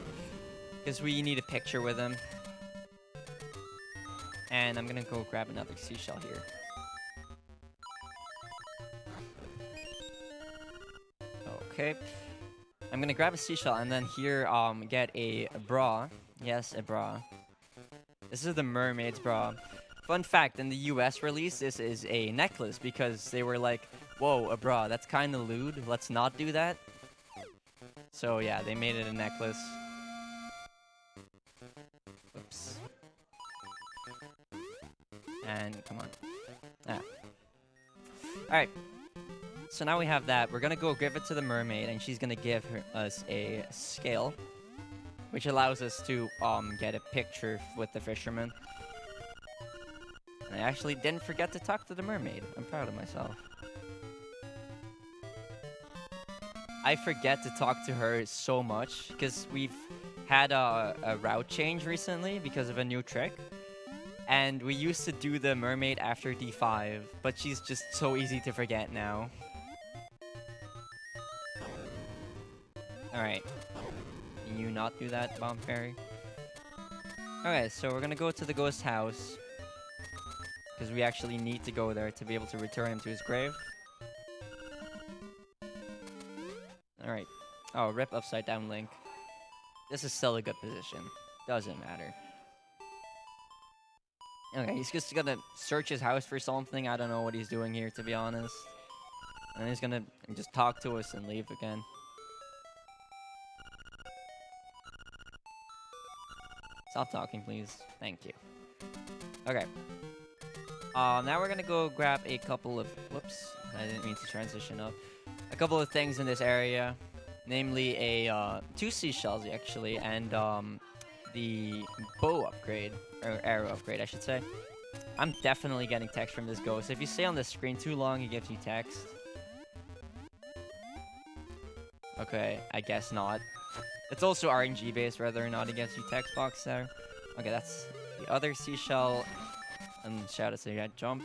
because we need a picture with him. And I'm gonna go grab another seashell here. Okay. I'm gonna grab a seashell and then here get a bra. Yes, a bra. This is the mermaid's bra. Fun fact, in the US release, this is a necklace because they were like, whoa, a bra, that's kind of lewd. Let's not do that. So yeah, they made it a necklace. Oops. And come on. Ah. Alright. So now we have that. We're gonna go give it to the mermaid, and she's gonna give us a scale, which allows us to get a picture with the fisherman. And I actually didn't forget to talk to the mermaid. I'm proud of myself. I forget to talk to her so much because we've had a route change recently because of a new trick. And we used to do the mermaid after D5, but she's just so easy to forget now. Alright. Can you not do that, Bomb Fairy? Okay, so we're gonna go to the ghost house. Because we actually need to go there to be able to return him to his grave. Alright. Oh, rip upside down Link. This is still a good position. Doesn't matter. Okay, he's just gonna search his house for something. I don't know what he's doing here, to be honest. And he's gonna just talk to us and leave again. Stop talking, please. Thank you. Okay. Now we're gonna go grab a couple of... Whoops. I didn't mean to transition up. A couple of things in this area. Namely, a 2 seashells, actually, and the bow upgrade. Or arrow upgrade, I should say. I'm definitely getting text from this ghost. If you stay on the screen too long, it gives you text. Okay, I guess not. It's also RNG based whether or not it gets you text box there. Okay, that's the other seashell. And shout out to that jump.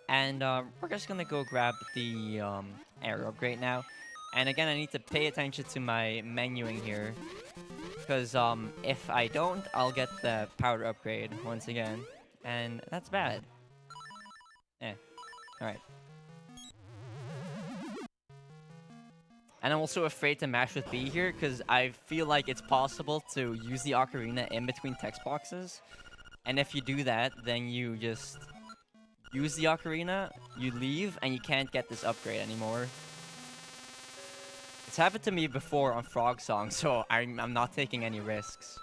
And we're just gonna go grab the arrow upgrade now. And again, I need to pay attention to my menuing here. Because if I don't, I'll get the powder upgrade once again. And that's bad. Alright. And I'm also afraid to mash with B here, because I feel like it's possible to use the ocarina in between text boxes. And if you do that, then you just use the ocarina, you leave, and you can't get this upgrade anymore. It's happened to me before on Frog Song, so I'm not taking any risks.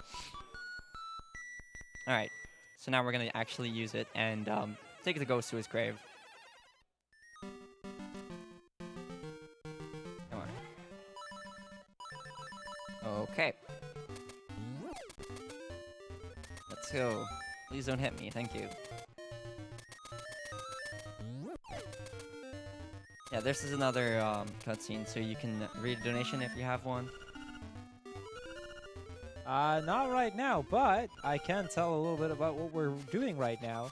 Alright, so now we're gonna actually use it and take the ghost to his grave. Come on. Okay. Let's go. Please don't hit me, thank you. Yeah, this is another cutscene, so you can read a donation if you have one. Not right now, but I can tell a little bit about what we're doing right now.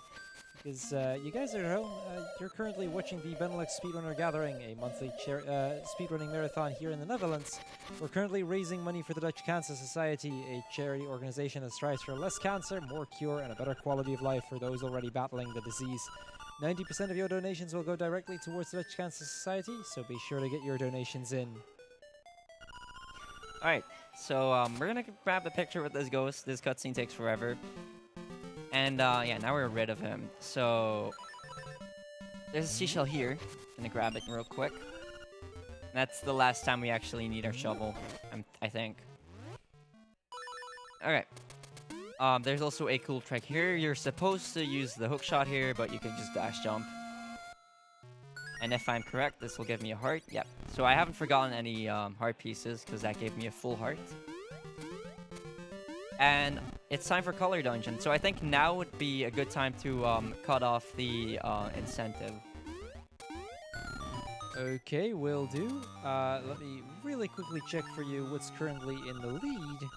Because you guys are at home, you're currently watching the Benelux Speedrunner Gathering, a monthly speedrunning marathon here in the Netherlands. We're currently raising money for the Dutch Cancer Society, a charity organization that strives for less cancer, more cure, and a better quality of life for those already battling the disease. 90% of your donations will go directly towards the Dutch Cancer Society, so be sure to get your donations in. Alright, so we're gonna grab a picture with this ghost. This cutscene takes forever. And yeah, now we're rid of him. So there's a seashell here. Gonna grab it real quick. That's the last time we actually need our shovel, I think. Alright. There's also a cool trick here. You're supposed to use the hook shot here, but you can just dash jump. And if I'm correct, this will give me a heart. Yep. So I haven't forgotten any heart pieces, because that gave me a full heart. And it's time for Color Dungeon. So I think now would be a good time to cut off the incentive. Okay, will do. Let me really quickly check for you what's currently in the lead.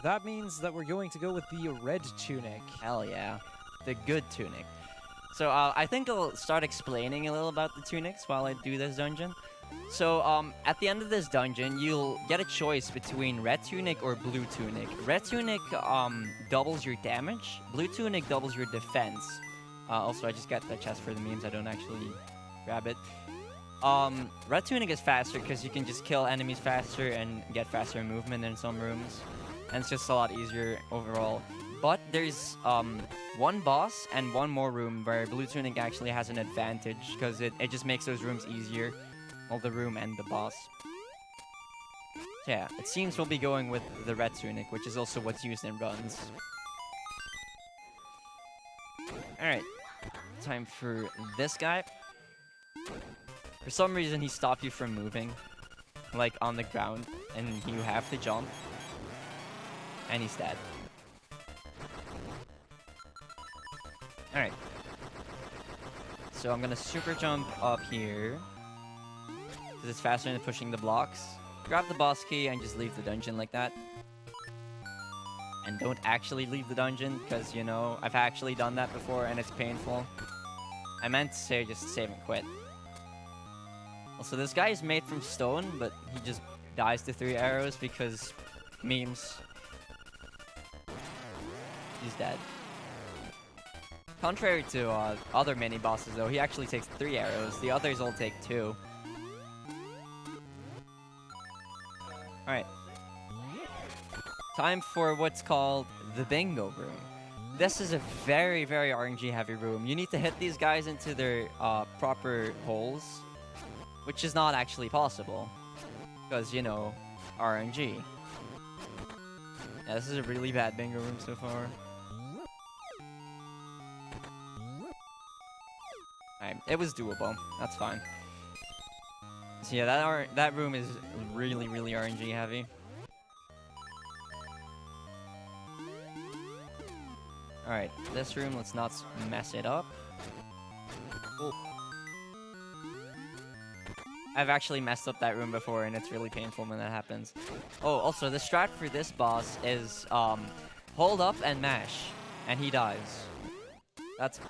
That means that we're going to go with the red tunic. Hell yeah. The good tunic. So I think I'll start explaining a little about the tunics while I do this dungeon. So at the end of this dungeon, you'll get a choice between red tunic or blue tunic. Red tunic doubles your damage. Blue tunic doubles your defense. Also, I just got the chest for the memes. I don't actually grab it. Red tunic is faster because you can just kill enemies faster and get faster movement in some rooms. And it's just a lot easier overall. But there's one boss and one more room where blue tunic actually has an advantage because it just makes those rooms easier. Well, the room and the boss. So yeah, it seems we'll be going with the red tunic, which is also what's used in runs. Alright, time for this guy. For some reason, he stopped you from moving, like on the ground, and you have to jump. And he's dead. Alright. So I'm gonna super jump up here. Because it's faster than pushing the blocks. Grab the boss key and just leave the dungeon like that. And don't actually leave the dungeon, because, you know, I've actually done that before and it's painful. I meant to say just save and quit. Also, this guy is made from stone, but he just dies to 3 arrows because memes. He's dead. Contrary to other mini-bosses, though, he actually takes 3 arrows. The others all take 2. Alright. Time for what's called the bingo room. This is a very, very RNG heavy room. You need to hit these guys into their proper holes, which is not actually possible. Because, you know, RNG. Yeah, this is a really bad bingo room so far. Alright, it was doable. That's fine. So yeah, that room is really, really RNG heavy. Alright, this room, let's not mess it up. Cool. I've actually messed up that room before, and it's really painful when that happens. Oh, also, the strat for this boss is hold up and mash, and he dies. That's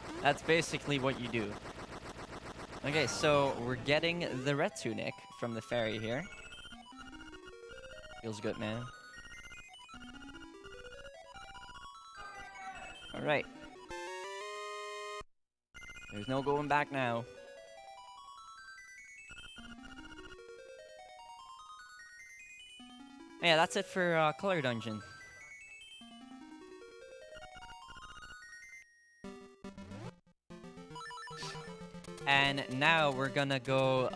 basically what you do. Okay, so we're getting the red tunic from the fairy here. Feels good, man. Alright. There's no going back now. Yeah, that's it for Color Dungeon. And now we're gonna go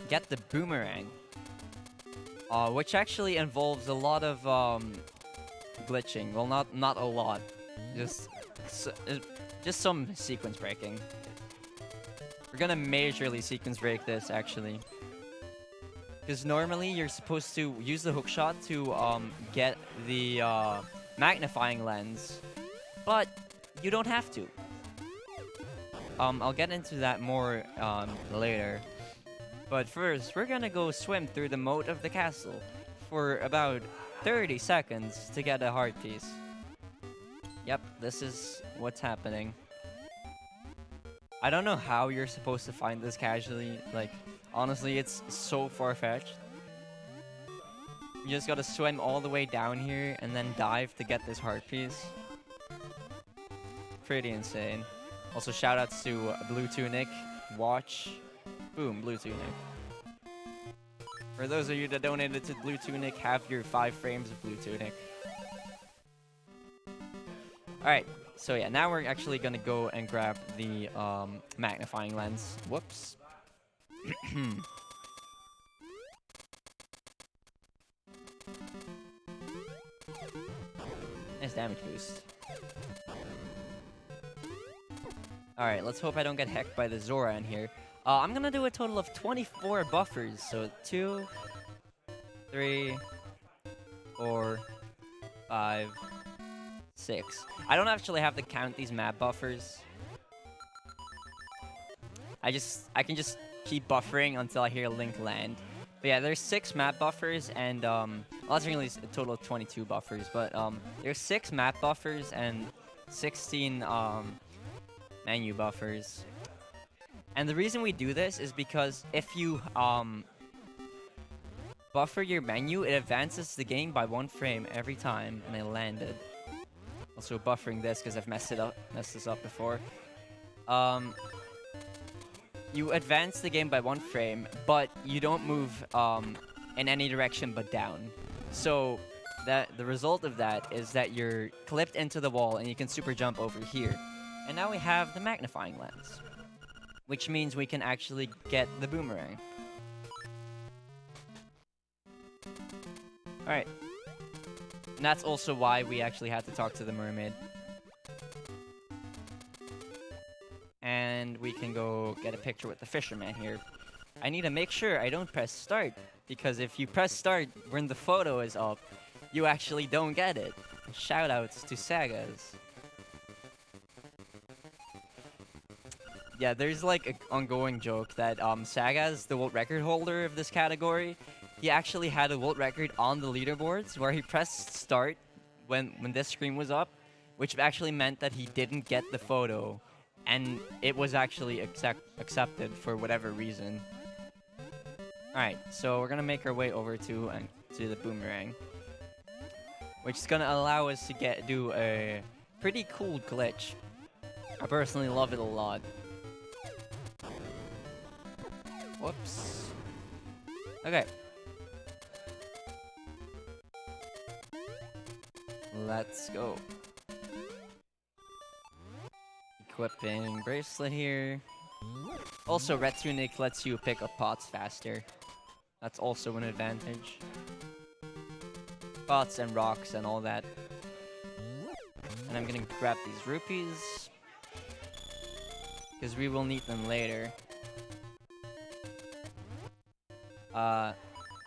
get the boomerang. Which actually involves a lot of glitching. Well, not a lot. Just some sequence breaking. We're gonna majorly sequence break this, actually. Because normally you're supposed to use the hookshot to get the magnifying lens. But you don't have to. I'll get into that more later. But first, we're gonna go swim through the moat of the castle for about 30 seconds to get a heart piece. Yep, this is what's happening. I don't know how you're supposed to find this casually. Like, honestly, it's so far-fetched. You just gotta swim all the way down here and then dive to get this heart piece. Pretty insane. Also, shoutouts to Blue Tunic, Watch. Boom, Blue Tunic. For those of you that donated to Blue Tunic, have your 5 frames of Blue Tunic. Alright, so yeah, now we're actually gonna go and grab the magnifying lens. Whoops. Nice damage boost. Alright, let's hope I don't get hecked by the Zora in here. I'm gonna do a total of 24 buffers. So 2, 3, 4, 5, 6. I don't actually have to count these map buffers. I can just keep buffering until I hear Link land. But yeah, there's 6 map buffers and well, that's really a total of 22 buffers. But there's 6 map buffers and 16 menu buffers. And the reason we do this is because if you buffer your menu, it advances the game by 1 frame every time, and I landed. Also buffering this because I've messed this up before. You advance the game by 1 frame, but you don't move in any direction but down. So the result of that is that you're clipped into the wall and you can super jump over here. And now we have the magnifying lens, which means we can actually get the boomerang. Alright. And that's also why we actually had to talk to the mermaid. And we can go get a picture with the fisherman here. I need to make sure I don't press start, because if you press start when the photo is up, you actually don't get it. Shoutouts to Sagas. Yeah, there's like an ongoing joke that Sagas, the world record holder of this category, he actually had a world record on the leaderboards where he pressed start when this screen was up, which actually meant that he didn't get the photo, and it was actually accepted for whatever reason. Alright, so we're gonna make our way over to the boomerang, which is gonna allow us to do a pretty cool glitch. I personally love it a lot. Whoops. Okay. Let's go. Equipping bracelet here. Also, Red Tunic lets you pick up pots faster. That's also an advantage. Pots and rocks and all that. And I'm gonna grab these rupees, because we will need them later.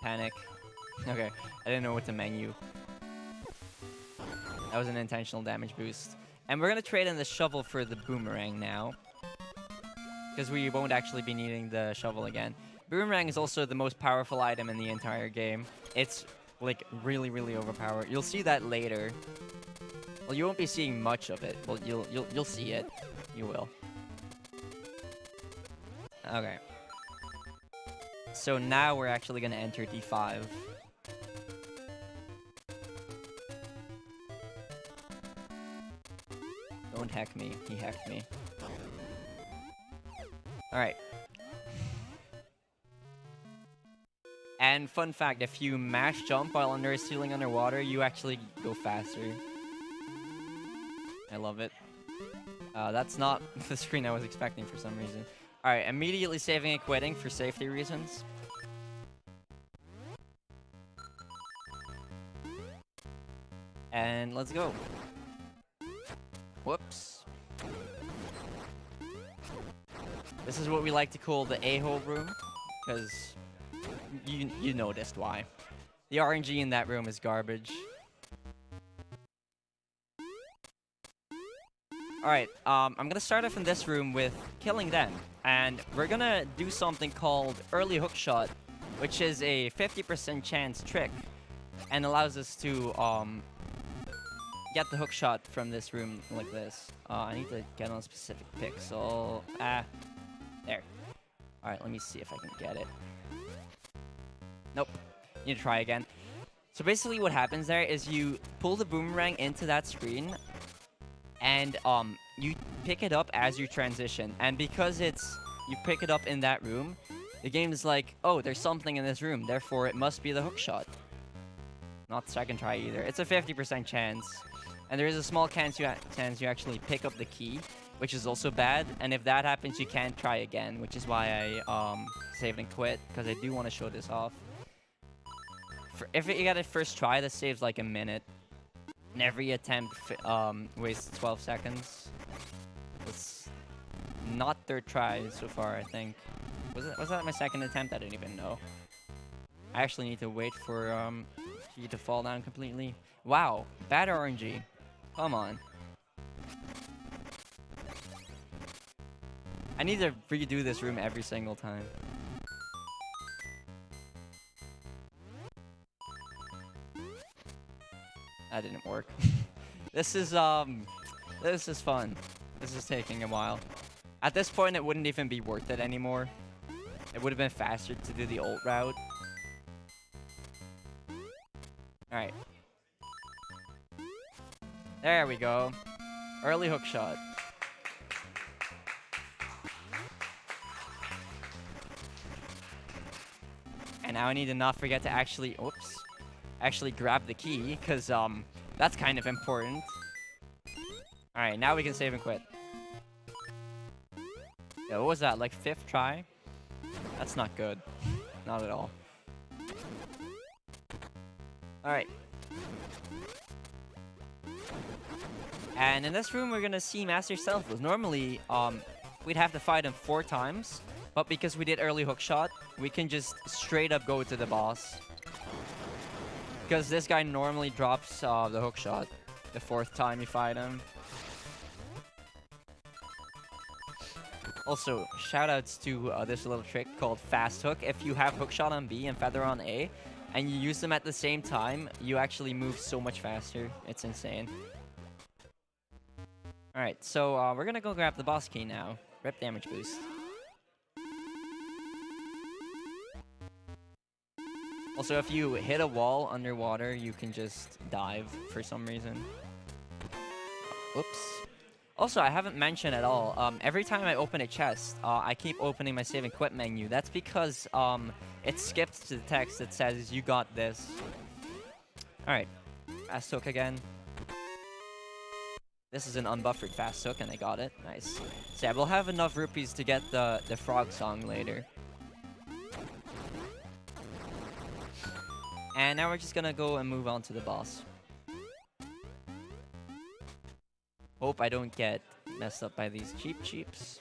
Panic. Okay, I didn't know what to menu. That was an intentional damage boost. And we're gonna trade in the shovel for the boomerang now, because we won't actually be needing the shovel again. Boomerang is also the most powerful item in the entire game. It's like really, really overpowered. You'll see that later. Well, you won't be seeing much of it. Well, you'll see it. You will. Okay. So now we're actually gonna enter D5. Don't hack me. He hacked me. Alright. And fun fact, if you mash jump while under a ceiling underwater, you actually go faster. I love it. That's not the screen I was expecting for some reason. Alright, immediately saving and quitting for safety reasons. And let's go. Whoops. This is what we like to call the a-hole room, because you noticed why. The RNG in that room is garbage. Alright, I'm gonna start off in this room with killing them. And we're gonna do something called early hookshot, which is a 50% chance trick, and allows us to get the hook shot from this room like this. I need to get on a specific pixel. There. All right, let me see if I can get it. Nope. Need to try again. So basically what happens there is you pull the boomerang into that screen and you pick it up as you transition. And because you pick it up in that room, the game is like, oh, there's something in this room, therefore it must be the hook shot. Not second try either. It's a 50% chance. And there is a small chance you actually pick up the key, which is also bad. And if that happens, you can't try again, which is why I saved and quit, because I do want to show this off. If you get it first try, that saves like a minute. And every attempt wastes 12 seconds. It's not third try so far, I think. Was that my second attempt? I didn't even know. I actually need to wait for you to fall down completely. Wow, bad RNG. Come on. I need to redo this room every single time. That didn't work. This is fun. This is taking a while. At this point, it wouldn't even be worth it anymore. It would have been faster to do the ult route. Alright. There we go. Early hook shot. And now I need to not forget to actually grab the key, because that's kind of important. Alright, now we can save and quit. Yeah, what was that, like 5th try? That's not good. Not at all. Alright. And in this room, we're gonna see Master Selfless. Normally, we'd have to fight him 4 times, but because we did early hook shot, we can just straight up go to the boss. Because this guy normally drops the hook shot the 4th time you fight him. Also, shoutouts to this little trick called Fast Hook. If you have hook shot on B and feather on A, and you use them at the same time, you actually move so much faster. It's insane. Alright, so we're gonna go grab the boss key now. Rep damage boost. Also, if you hit a wall underwater, you can just dive for some reason. Oops. Also, I haven't mentioned at all, every time I open a chest, I keep opening my save and quit menu. That's because it skips to the text that says, you got this. Alright, fast hook again. This is an unbuffered fast hook, and I got it. Nice. So yeah, we'll have enough rupees to get the frog song later. And now we're just gonna go and move on to the boss. Hope I don't get messed up by these cheeps.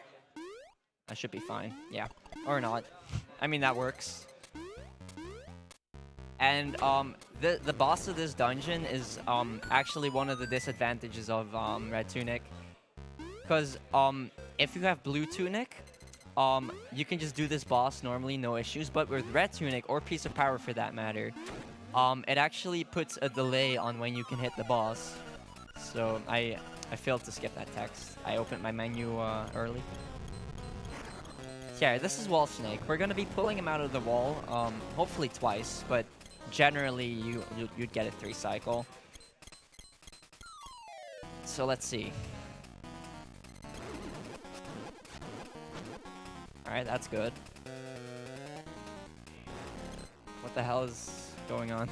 I should be fine. Yeah. Or not. I mean, that works. And the boss of this dungeon is actually one of the disadvantages of Red Tunic. Because if you have Blue Tunic, you can just do this boss normally, no issues. But with Red Tunic, or Piece of Power for that matter, it actually puts a delay on when you can hit the boss. So I failed to skip that text. I opened my menu early. Yeah, this is Wall Snake. We're gonna be pulling him out of the wall, hopefully twice, but generally you'd get a 3 cycle. So let's see. Alright, that's good. What the hell is going on?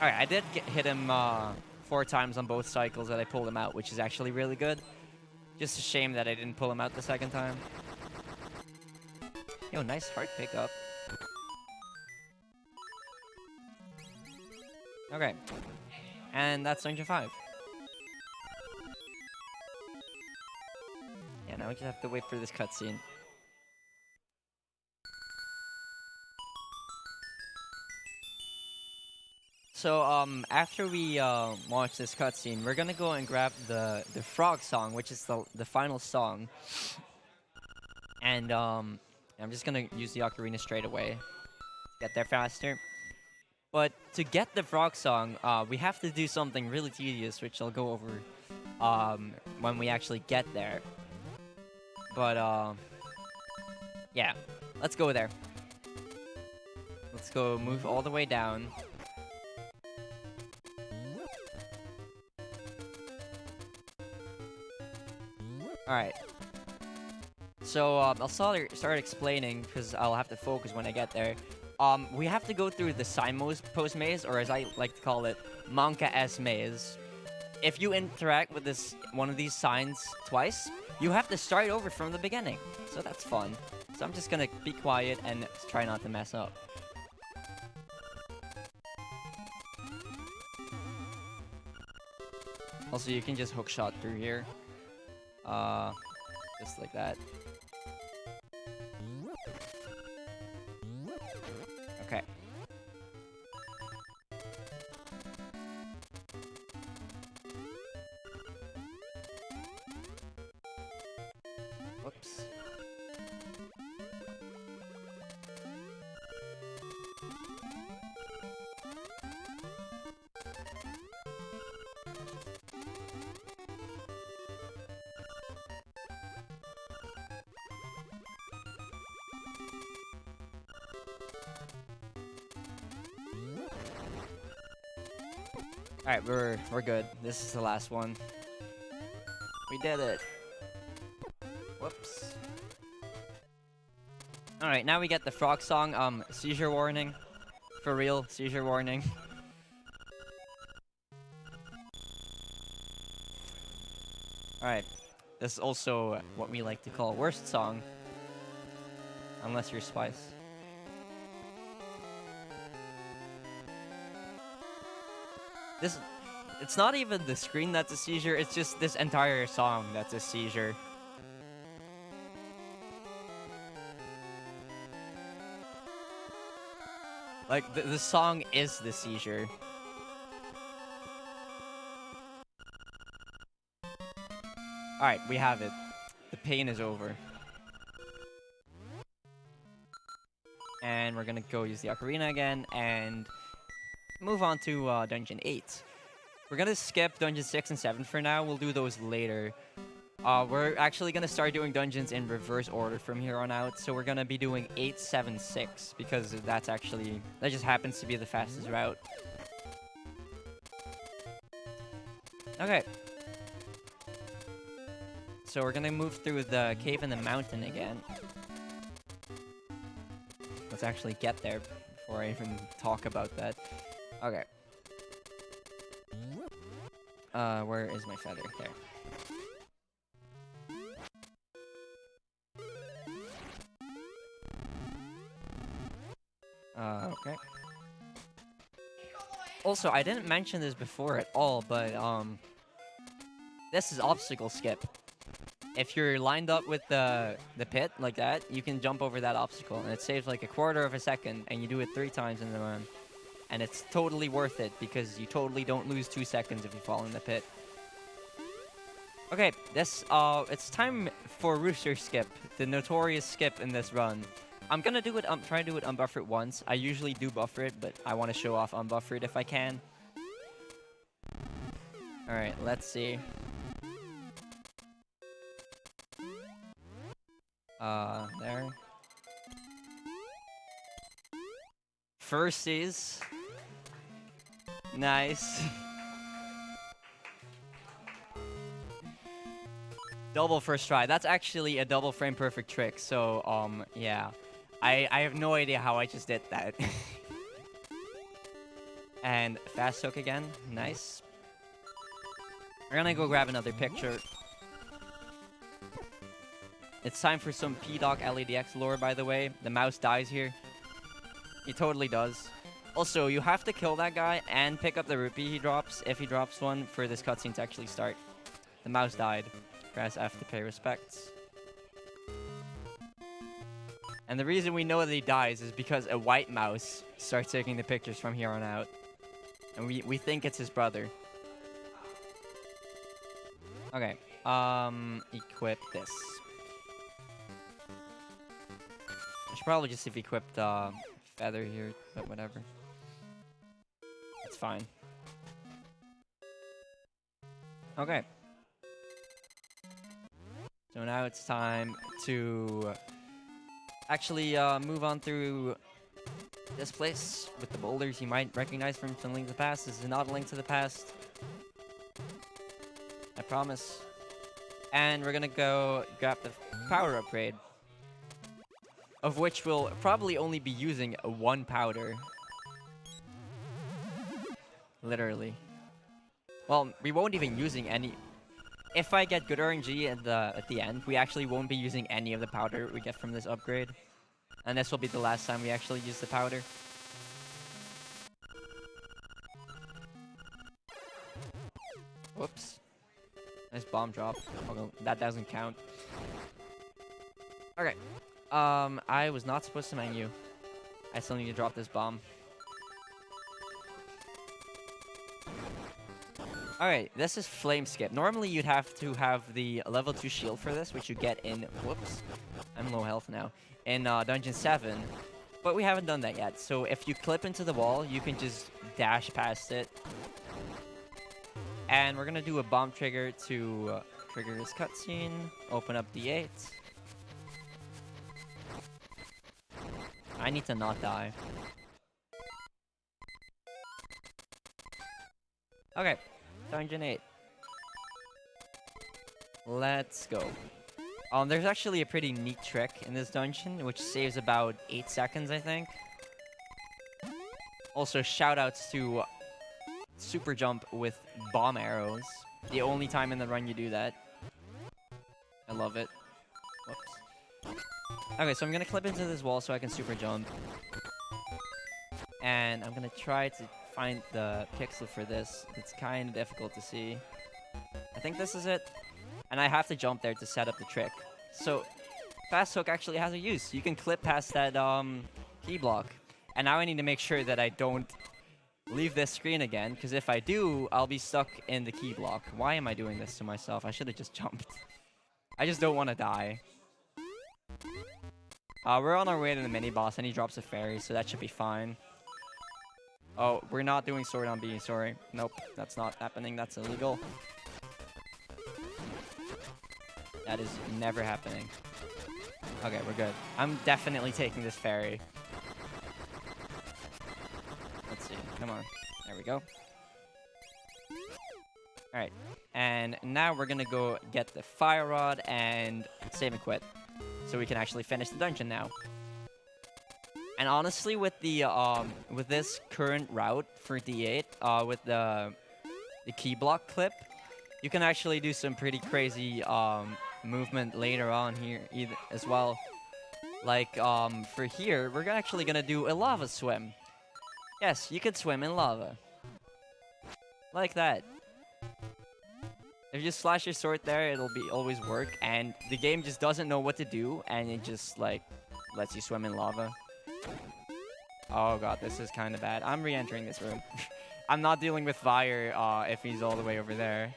Alright, I did hit him 4 times on both cycles that I pulled him out, which is actually really good. Just a shame that I didn't pull him out the 2nd time. Yo, nice heart pickup. Okay. And that's Dungeon 5. Yeah, now we just have to wait for this cutscene. So, after we launch this cutscene, we're gonna go and grab the frog song, which is the final song. And I'm just gonna use the ocarina straight away. Get there faster. But to get the frog song, we have to do something really tedious, which I'll go over when we actually get there. But yeah, let's go there. Let's go move all the way down. Alright. So I'll start explaining because I'll have to focus when I get there. We have to go through the signpost maze, or as I like to call it, Monka S maze. If you interact with one of these signs twice, you have to start over from the beginning. So that's fun. So I'm just gonna be quiet and try not to mess up. Also, you can just hookshot through here. Just like that. Okay. Whoops. Alright, we're good. This is the last one. We did it. Whoops. Alright, now we get the frog song. Seizure warning. For real, seizure warning. Alright. This is also what we like to call worst song. Unless you're Spice. It's not even the screen that's a seizure, it's just this entire song that's a seizure. Like, the song is the seizure. Alright, we have it. The pain is over. And we're gonna go use the ocarina again, and move on to Dungeon 8. We're gonna skip Dungeon 6 and 7 for now. We'll do those later. We're actually gonna start doing dungeons in reverse order from here on out. So we're gonna be doing 8, 7, 6 because that just happens to be the fastest route. Okay. So we're gonna move through the cave and the mountain again. Let's actually get there before I even talk about that. Okay. Where is my feather? There. Okay. Also, I didn't mention this before at all, but, this is obstacle skip. If you're lined up with the pit, like that, you can jump over that obstacle, and it saves like 1/4 of a second, and you do it 3 times in the run. And it's totally worth it, because you totally don't lose 2 seconds if you fall in the pit. Okay, it's time for Rooster Skip, the notorious skip in this run. I'm gonna do it, try to do it unbuffered once. I usually do buffer it, but I want to show off unbuffered if I can. Alright, let's see. There. Firsties. Nice. Double first try. That's actually a double frame perfect trick. So, yeah. I have no idea how I just did that. And fast hook again. Nice. We're gonna go grab another picture. It's time for some P-Doc LADX lore, by the way. The mouse dies here. He totally does. Also, you have to kill that guy and pick up the rupee he drops, if he drops one, for this cutscene to actually start. The mouse died. Press F to pay respects. And the reason we know that he dies is because a white mouse starts taking the pictures from here on out. And we think it's his brother. Okay. Equip this. I should probably just have equipped feather here, but whatever. fine. Okay. So now it's time to actually move on through this place with the boulders you might recognize from Link to the Past. This is not a Link to the Past. I promise. And we're gonna go grab the power upgrade, of which we'll probably only be using one powder. Literally. Well, we won't even using any. If I get good RNG at the end, we actually won't be using any of the powder we get from this upgrade. And this will be the last time we actually use the powder. Whoops. Nice bomb drop. Although that doesn't count. Okay. I was not supposed to menu. I still need to drop this bomb. Alright, this is Flame Skip. Normally you'd have to have the level 2 shield for this, which you get in... Whoops. I'm low health now. In Dungeon 7. But we haven't done that yet. So if you clip into the wall, you can just dash past it. And we're gonna do a bomb trigger to trigger this cutscene. Open up D8. I need to not die. Okay. Dungeon 8. Let's go. There's actually a pretty neat trick in this dungeon, which saves about 8 seconds, I think. Also, shoutouts to super jump with bomb arrows. The only time in the run you do that. I love it. Whoops. Okay, so I'm gonna clip into this wall so I can super jump. And I'm gonna try to find the pixel for this. It's kind of difficult to see. I think this is it. And I have to jump there to set up the trick. So, fast hook actually has a use. You can clip past that key block. And now I need to make sure that I don't leave this screen again, because if I do, I'll be stuck in the key block. Why am I doing this to myself? I should have just jumped. I just don't want to die. We're on our way to the mini-boss, and he drops a fairy, so that should be fine. Oh, we're not doing sword on B, sorry. Nope, that's not happening. That's illegal. That is never happening. Okay, we're good. I'm definitely taking this fairy. Let's see. Come on. There we go. Alright. And now we're gonna go get the fire rod and save and quit. So we can actually finish the dungeon now. And honestly, with the with this current route for D8, with the key block clip, you can actually do some pretty crazy movement later on here as well. Like for here, we're actually gonna do a lava swim. Yes, you could swim in lava. Like that. If you slash your sword there, it'll be always work, and the game just doesn't know what to do, and it just like lets you swim in lava. Oh god, this is kind of bad. I'm re-entering this room. I'm not dealing with fire if he's all the way over there.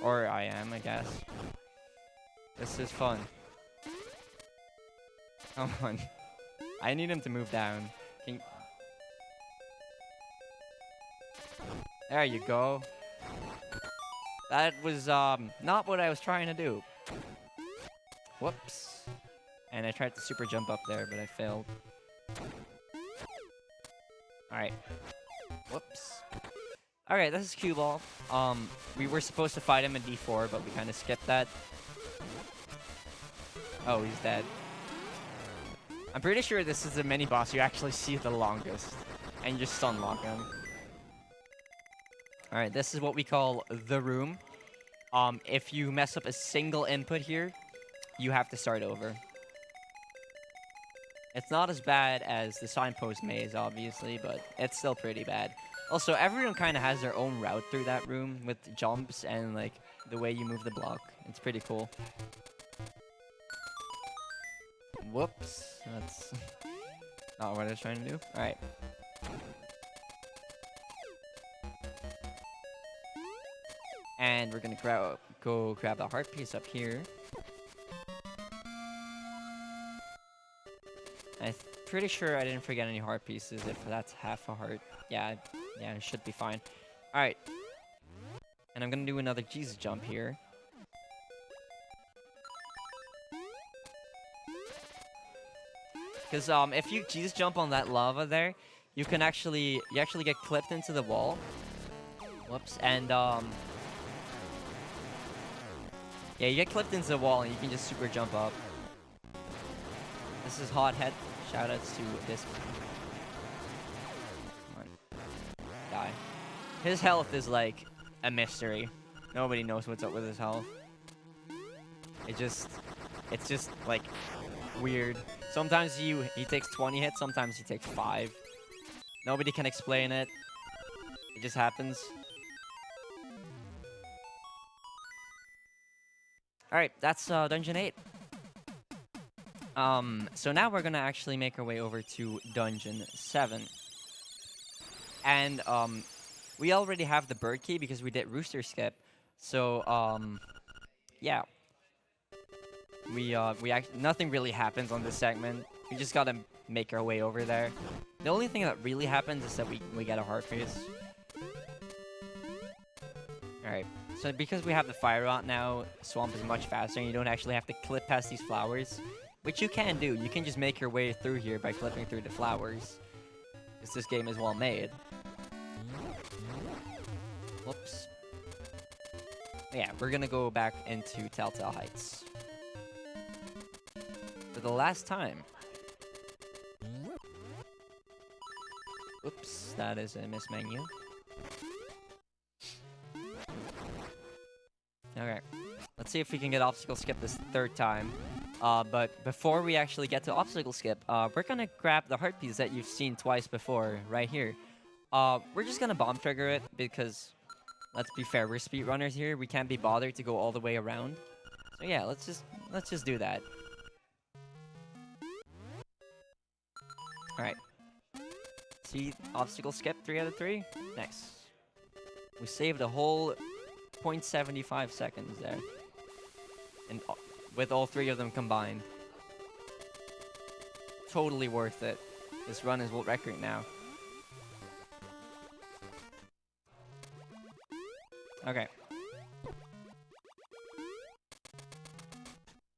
Or I am, I guess. This is fun. Come on. I need him to move down. There you go. That was not what I was trying to do. Whoops. And I tried to super jump up there, but I failed. Alright. Whoops. Alright, this is Cue Ball. We were supposed to fight him in D4, but we kind of skipped that. Oh, he's dead. I'm pretty sure this is the mini-boss you actually see the longest. And you just stun lock him. Alright, this is what we call the room. If you mess up a single input here, you have to start over. It's not as bad as the signpost maze, obviously, but it's still pretty bad. Also, everyone kind of has their own route through that room with jumps and, like, the way you move the block. It's pretty cool. Whoops. That's not what I was trying to do. Alright. And we're gonna go grab the heart piece up here. I'm pretty sure I didn't forget any heart pieces if that's half a heart. Yeah, Yeah, it should be fine. All right. And I'm gonna do another Jesus jump here. Because if you Jesus jump on that lava there, you actually get clipped into the wall. Whoops. And yeah, you get clipped into the wall and you can just super jump up. This is Hothead. Shoutouts to this. Come on. Die. His health is like a mystery. Nobody knows what's up with his health. It's just like weird. Sometimes he takes 20 hits, sometimes he takes 5. Nobody can explain it. It just happens. Alright, that's Dungeon 8. So now we're gonna actually make our way over to Dungeon 7. And, we already have the bird key because we did Rooster Skip. So, yeah. Nothing really happens on this segment. We just gotta make our way over there. The only thing that really happens is that we get a heart piece. Alright, so because we have the fire rot now, Swamp is much faster and you don't actually have to clip past these flowers. Which you can do. You can just make your way through here by clipping through the flowers. Because this game is well made. Whoops. Yeah, we're gonna go back into Telltale Heights. For the last time. Oops, that is a miss menu. Okay, let's see if we can get obstacle skip this third time. But before we actually get to obstacle skip, we're gonna grab the heart piece that you've seen twice before, right here. We're just gonna bomb trigger it because, let's be fair, we're speedrunners here. We can't be bothered to go all the way around. So yeah, let's just do that. All right. See, obstacle skip 3 out of 3. Nice. We saved a whole 0.75 seconds there, and with all 3 of them combined. Totally worth it. This run is world record now. Okay.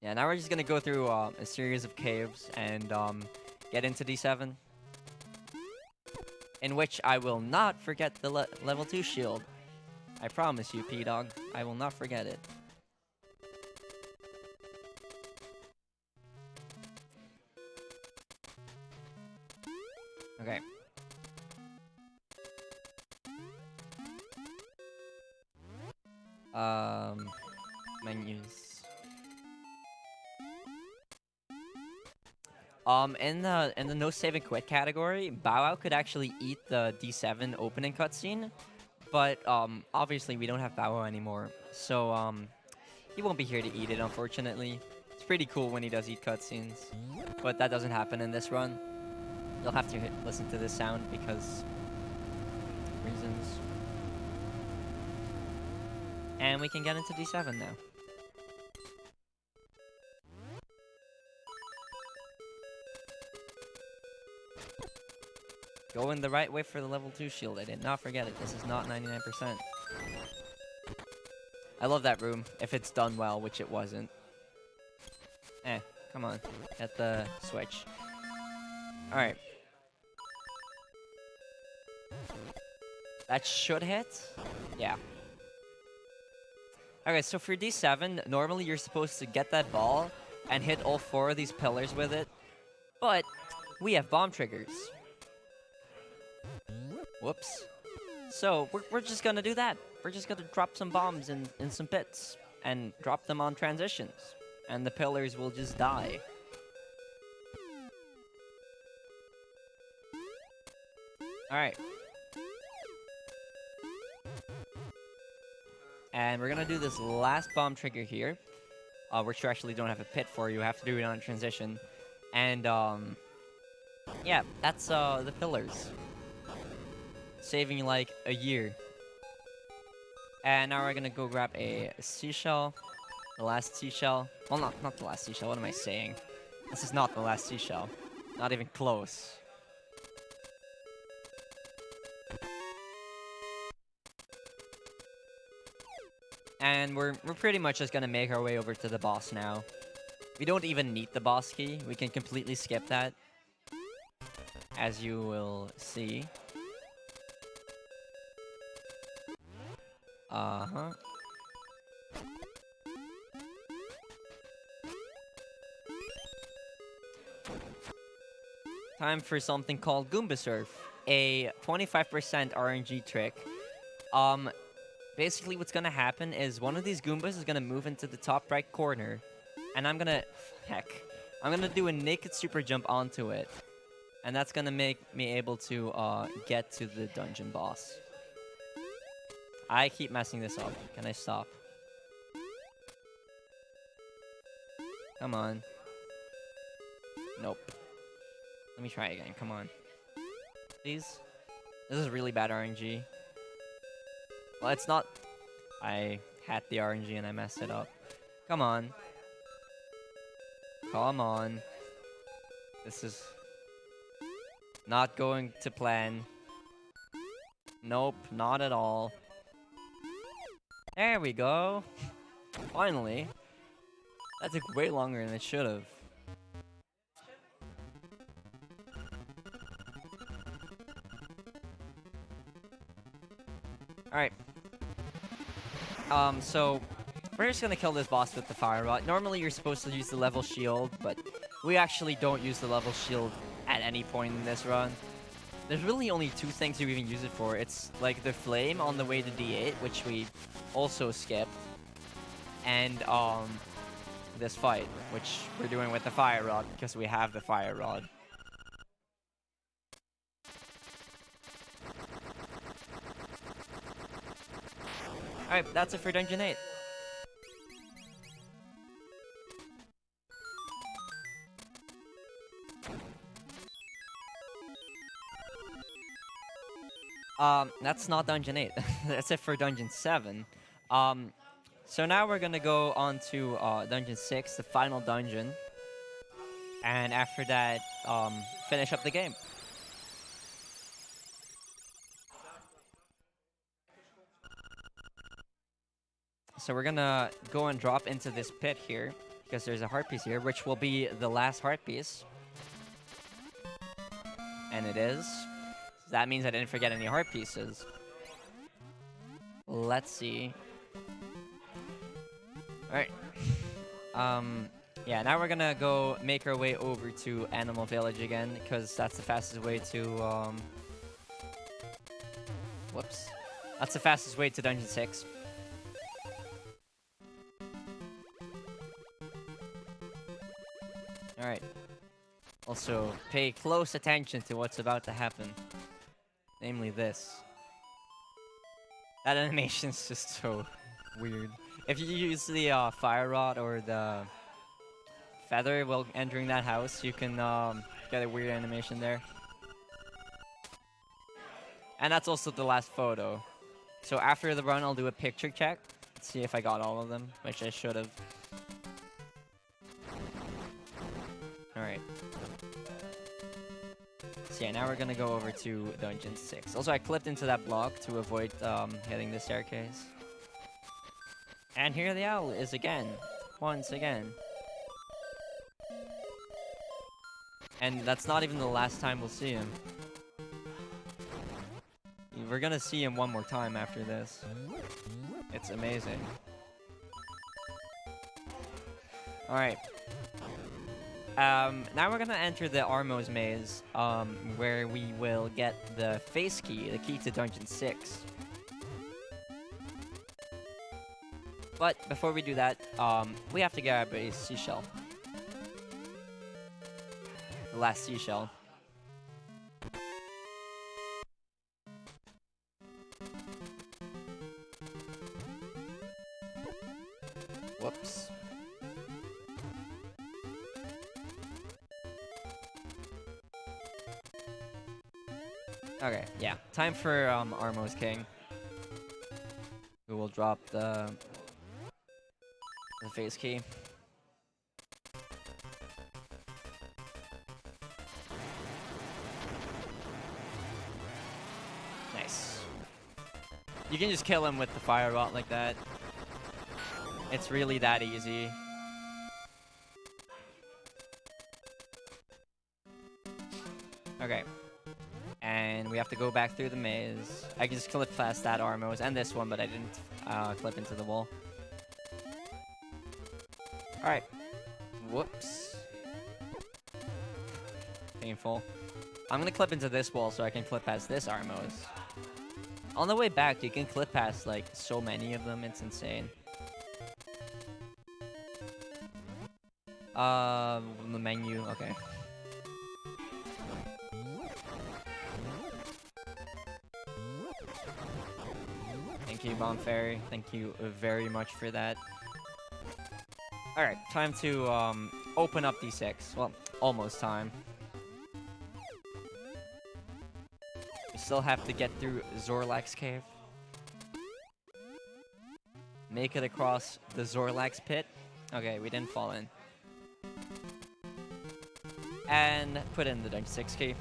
Yeah, now we're just gonna go through a series of caves and get into D7. In which I will not forget the level 2 shield. I promise you, P-Dog, I will not forget it. Okay. Menus. In the no save and quit category, Bow Wow could actually eat the D7 opening cutscene, but obviously we don't have Bow Wow anymore, so he won't be here to eat it, unfortunately. It's pretty cool when he does eat cutscenes, but that doesn't happen in this run. You'll have to listen to this sound because reasons. And we can get into D7 now. Going the right way for the level 2 shield. I did not forget it. This is not 99%. I love that room, if it's done well, which it wasn't. Come on. Get the switch. Alright. That should hit? Yeah. Okay, so for D7, normally you're supposed to get that ball and hit all 4 of these pillars with it. But we have bomb triggers. Whoops. So, we're just gonna do that. We're just gonna drop some bombs in some pits and drop them on transitions. And the pillars will just die. Alright. And we're gonna do this last bomb trigger here. Which you actually don't have a pit for. You have to do it on a transition. And, yeah, that's, the pillars. Saving like a year. And now we're gonna go grab a seashell. The last seashell. Well, not the last seashell. What am I saying? This is not the last seashell. Not even close. And we're pretty much just gonna make our way over to the boss now. We don't even need the boss key. We can completely skip that, as you will see. Uh-huh. Time for something called Goomba Surf, a 25% RNG trick. Basically what's gonna happen is one of these Goombas is gonna move into the top right corner, and I'm gonna do a naked super jump onto it, and that's gonna make me able to get to the dungeon boss. I keep messing this up. Can I stop? Come on. Nope. Let me try again. Come on. Please? This is really bad RNG. Well, it's not. I had the RNG and I messed it up. Come on. Come on. This is not going to plan. Nope, not at all. There we go. Finally. That took way longer than it should have. Alright. So we're just gonna kill this boss with the fire rod. Normally you're supposed to use the level shield, but we actually don't use the level shield at any point in this run. There's really only two things you even use it for. It's like the flame on the way to D8, which we also skipped, and this fight, which we're doing with the fire rod because we have the fire rod. Alright, that's it for Dungeon 8. That's not Dungeon 8. That's it for Dungeon 7. So now we're gonna go on to Dungeon 6, the final dungeon. And after that, finish up the game. So we're gonna go and drop into this pit here, because there's a heart piece here, which will be the last heart piece. And it is. So that means I didn't forget any heart pieces. Let's see. Alright. Yeah, now we're gonna go make our way over to Animal Village again, because that's the fastest way to, whoops. That's the fastest way to Dungeon 6. Alright. Also, pay close attention to what's about to happen. Namely this. That animation's just so weird. If you use the fire rod or the feather while entering that house, you can get a weird animation there. And that's also the last photo. So after the run, I'll do a picture check. See if I got all of them, which I should have. Alright. So yeah, now we're gonna go over to Dungeon 6. Also, I clipped into that block to avoid hitting the staircase. And here the owl is again. Once again. And that's not even the last time we'll see him. We're gonna see him one more time after this. It's amazing. Alright. Now we're gonna enter the Armo's Maze, where we will get the face key, the key to Dungeon 6. But before we do that, we have to grab a seashell. The last seashell. Whoops. Okay, yeah. Time for Armo's King. We will drop the face key. Nice. You can just kill him with the fire rod like that. It's really that easy. Okay. And we have to go back through the maze. I can just clip past that Armos and this one, but I didn't clip into the wall. Alright. Whoops. Painful. I'm gonna clip into this wall so I can clip past this Armos. On the way back, you can clip past, like, so many of them. It's insane. The menu. Okay. Thank you, Bomb Fairy. Thank you very much for that. Alright, time to open up D6. Well, almost time. We still have to get through Zorlax Cave. Make it across the Zorlax pit. Okay, we didn't fall in. And put in the Dungeon 6 key.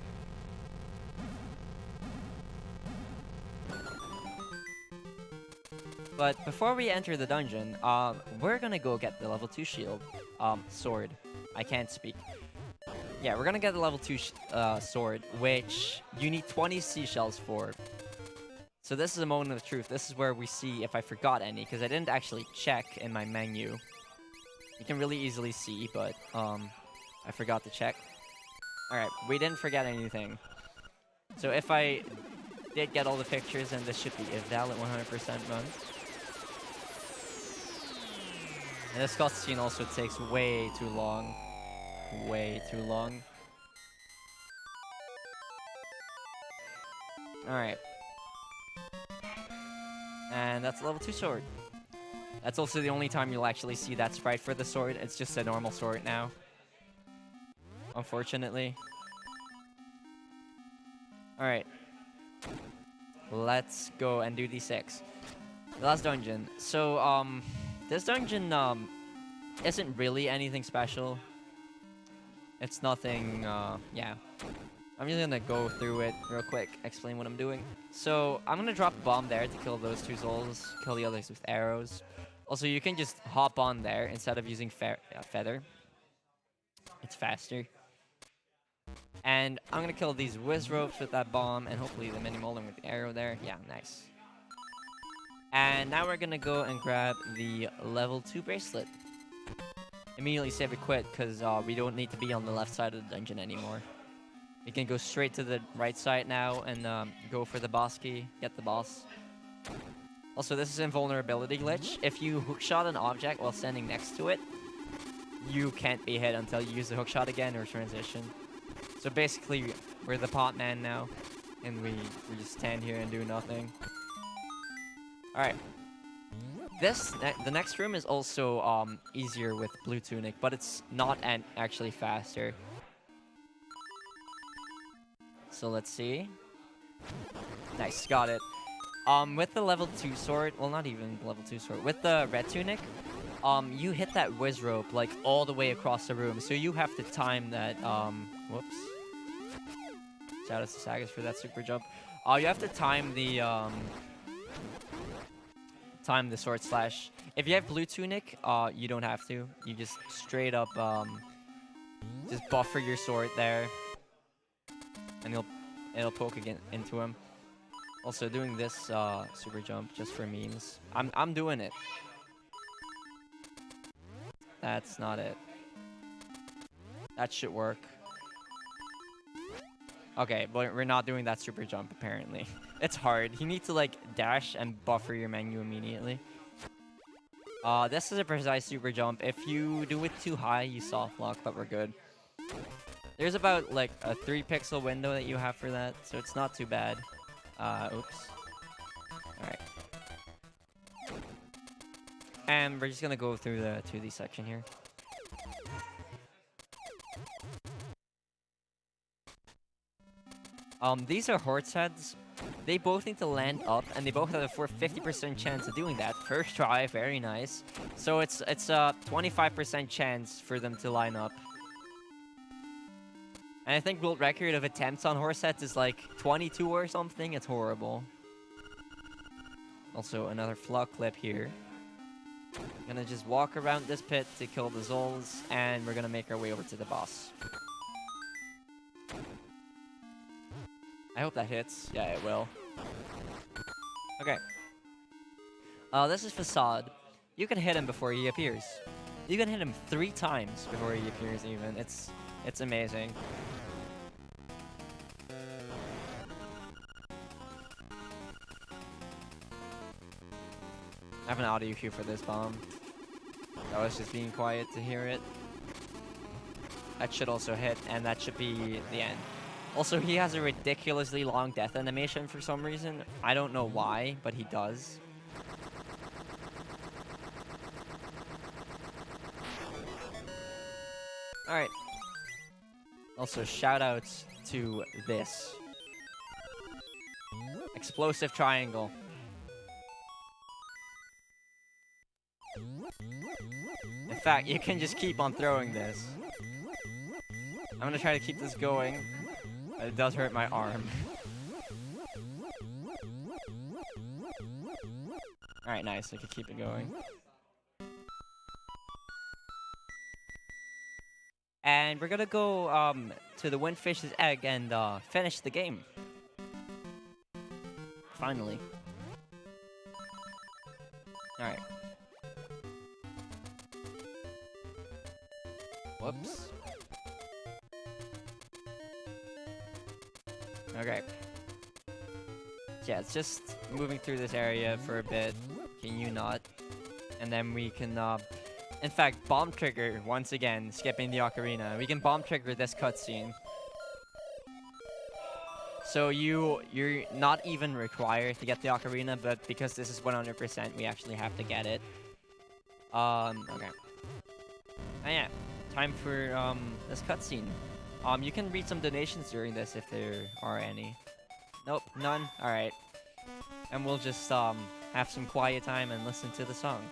But before we enter the dungeon, we're gonna go get the level 2 shield. Sword. I can't speak. Yeah, we're gonna get the level 2 sword, which you need 20 seashells for. So this is a moment of truth. This is where we see if I forgot any, because I didn't actually check in my menu. You can really easily see, but I forgot to check. Alright, we didn't forget anything. So if I did get all the pictures, then this should be a valid 100% run. And this cutscene also takes way too long. Way too long. Alright. And that's level 2 sword. That's also the only time you'll actually see that sprite for the sword. It's just a normal sword now. Unfortunately. Alright. Let's go and do D6. The last dungeon. So, this dungeon, isn't really anything special. It's nothing, yeah. I'm just gonna go through it real quick, explain what I'm doing. So, I'm gonna drop a bomb there to kill those 2 souls, kill the others with arrows. Also, you can just hop on there instead of using feather. It's faster. And I'm gonna kill these whiz ropes with that bomb, and hopefully the mini molten with the arrow there. Yeah, nice. And now we're gonna go and grab the level 2 bracelet. Immediately save a quit, because we don't need to be on the left side of the dungeon anymore. We can go straight to the right side now and go for the boss key, get the boss. Also, this is an invulnerability glitch. If you hookshot an object while standing next to it, you can't be hit until you use the hookshot again or transition. So basically, we're the pot man now, and we just stand here and do nothing. Alright. The next room is also easier with Blue Tunic, but it's not actually faster. So let's see. Nice, got it. With the level 2 sword, well, not even level 2 sword, with the Red Tunic, you hit that whiz rope, like, all the way across the room, so you have to time that, whoops. Shout out to Sagas for that super jump. You have to time the sword slash. If you have Blue Tunic, you don't have to. You just straight up, just buffer your sword there. And it'll poke again into him. Also, doing this super jump just for memes. I'm doing it. That's not it. That should work. Okay, but we're not doing that super jump apparently. It's hard. You need to like dash and buffer your menu immediately. This is a precise super jump. If you do it too high, you soft lock, but we're good. There's about like a 3 pixel window that you have for that, so it's not too bad. Oops. Alright. And we're just gonna go through the 2D section here. These are horse heads. They both need to land up, and they both have a 50% chance of doing that. First try, very nice. So it's a 25% chance for them to line up. And I think world record of attempts on horse heads is like 22 or something. It's horrible. Also, another flock clip here. Gonna just walk around this pit to kill the Zols, and we're gonna make our way over to the boss. I hope that hits. Yeah, it will. Okay. This is Facade. You can hit him before he appears. You can hit him 3 times before he appears even. It's amazing. I have an audio cue for this bomb. I was just being quiet to hear it. That should also hit, and that should be the end. Also, he has a ridiculously long death animation for some reason. I don't know why, but he does. Alright. Also, shoutouts to this. Explosive triangle. In fact, you can just keep on throwing this. I'm gonna try to keep this going. But it does hurt my arm. Alright, nice. I can keep it going. And we're gonna go to the Windfish's egg and finish the game. Finally. Alright. Whoops. Okay. Yeah, it's just moving through this area for a bit. Can you not? And then we can, in fact, bomb trigger once again, skipping the ocarina. We can bomb trigger this cutscene. So you're not even required to get the ocarina, but because this is 100%, we actually have to get it. Okay. Oh yeah, time for this cutscene. You can read some donations during this if there are any. Nope, none? Alright. And we'll just have some quiet time and listen to the song.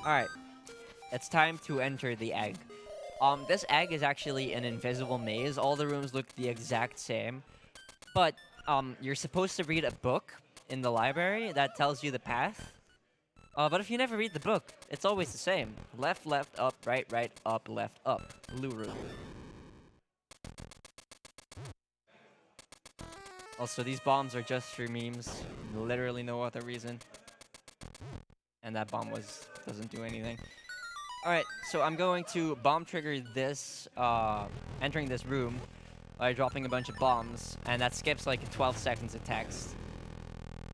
Alright, it's time to enter the egg. This egg is actually an invisible maze. All the rooms look the exact same. But, you're supposed to read a book in the library that tells you the path. But if you never read the book, it's always the same. Left, left, up, right, right, up, left, up. Blue room. Also, these bombs are just for memes. Literally no other reason. And that bomb doesn't do anything. Alright, so I'm going to bomb trigger this, entering this room by dropping a bunch of bombs, and that skips like 12 seconds of text.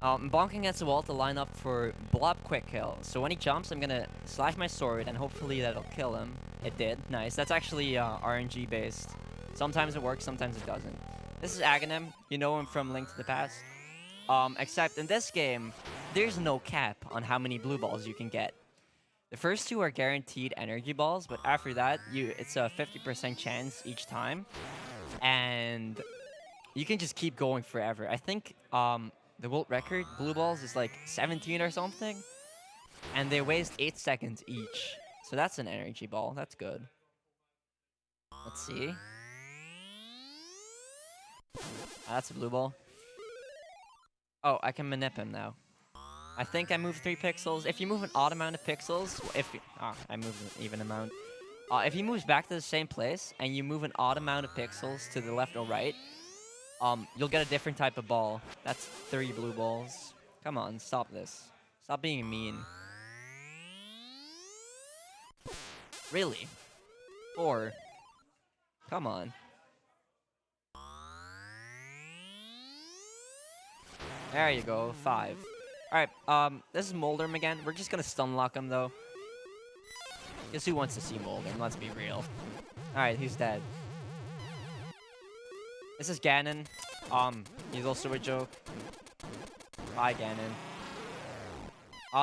I'm bonking against the wall to line up for blob quick kill. So when he jumps, I'm gonna slash my sword, and hopefully that'll kill him. It did. Nice. That's actually RNG based. Sometimes it works, sometimes it doesn't. This is Aghanim. You know him from Link to the Past. Except in this game, there's no cap on how many blue balls you can get. The first 2 are guaranteed energy balls, but after that, it's a 50% chance each time. And you can just keep going forever. I think the world record, blue balls, is like 17 or something. And they waste 8 seconds each. So that's an energy ball. That's good. Let's see. That's a blue ball. Oh, I can manip him now. I think I moved 3 pixels. If you move an odd amount of pixels, I moved an even amount. If he moves back to the same place, and you move an odd amount of pixels to the left or right, you'll get a different type of ball. That's 3 blue balls. Come on, stop this. Stop being mean. Really? 4. Come on. There you go, 5. Alright, this is Moldrum again. We're just gonna stun lock him though. Guess who wants to see Moldrum? Let's be real. Alright, he's dead. This is Ganon. He's also a joke. Hi, Ganon.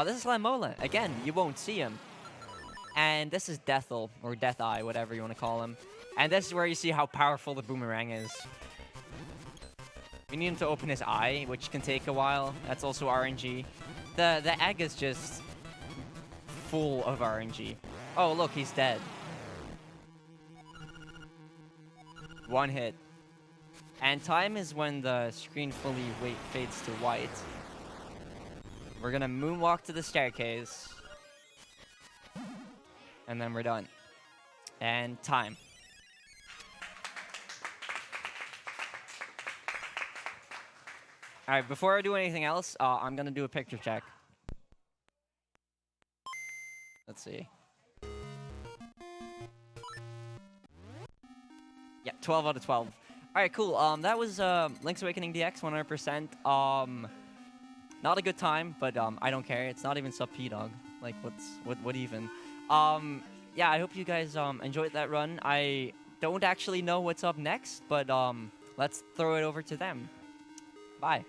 This is Lamola. Again, you won't see him. And this is Deathel, or Death Eye, whatever you want to call him. And this is where you see how powerful the boomerang is. We need him to open his eye, which can take a while. That's also RNG. The egg is just full of RNG. Oh, look, he's dead. One hit. And time is when the screen fully fades to white. We're gonna moonwalk to the staircase. And then we're done. And time. Alright, before I do anything else, I'm gonna do a picture check. Let's see. Yeah, 12 out of 12. Alright, cool. That was Link's Awakening DX 100%. Not a good time, but I don't care. It's not even sub P-Dog. Like, what even? Yeah, I hope you guys enjoyed that run. I don't actually know what's up next, but let's throw it over to them. Bye.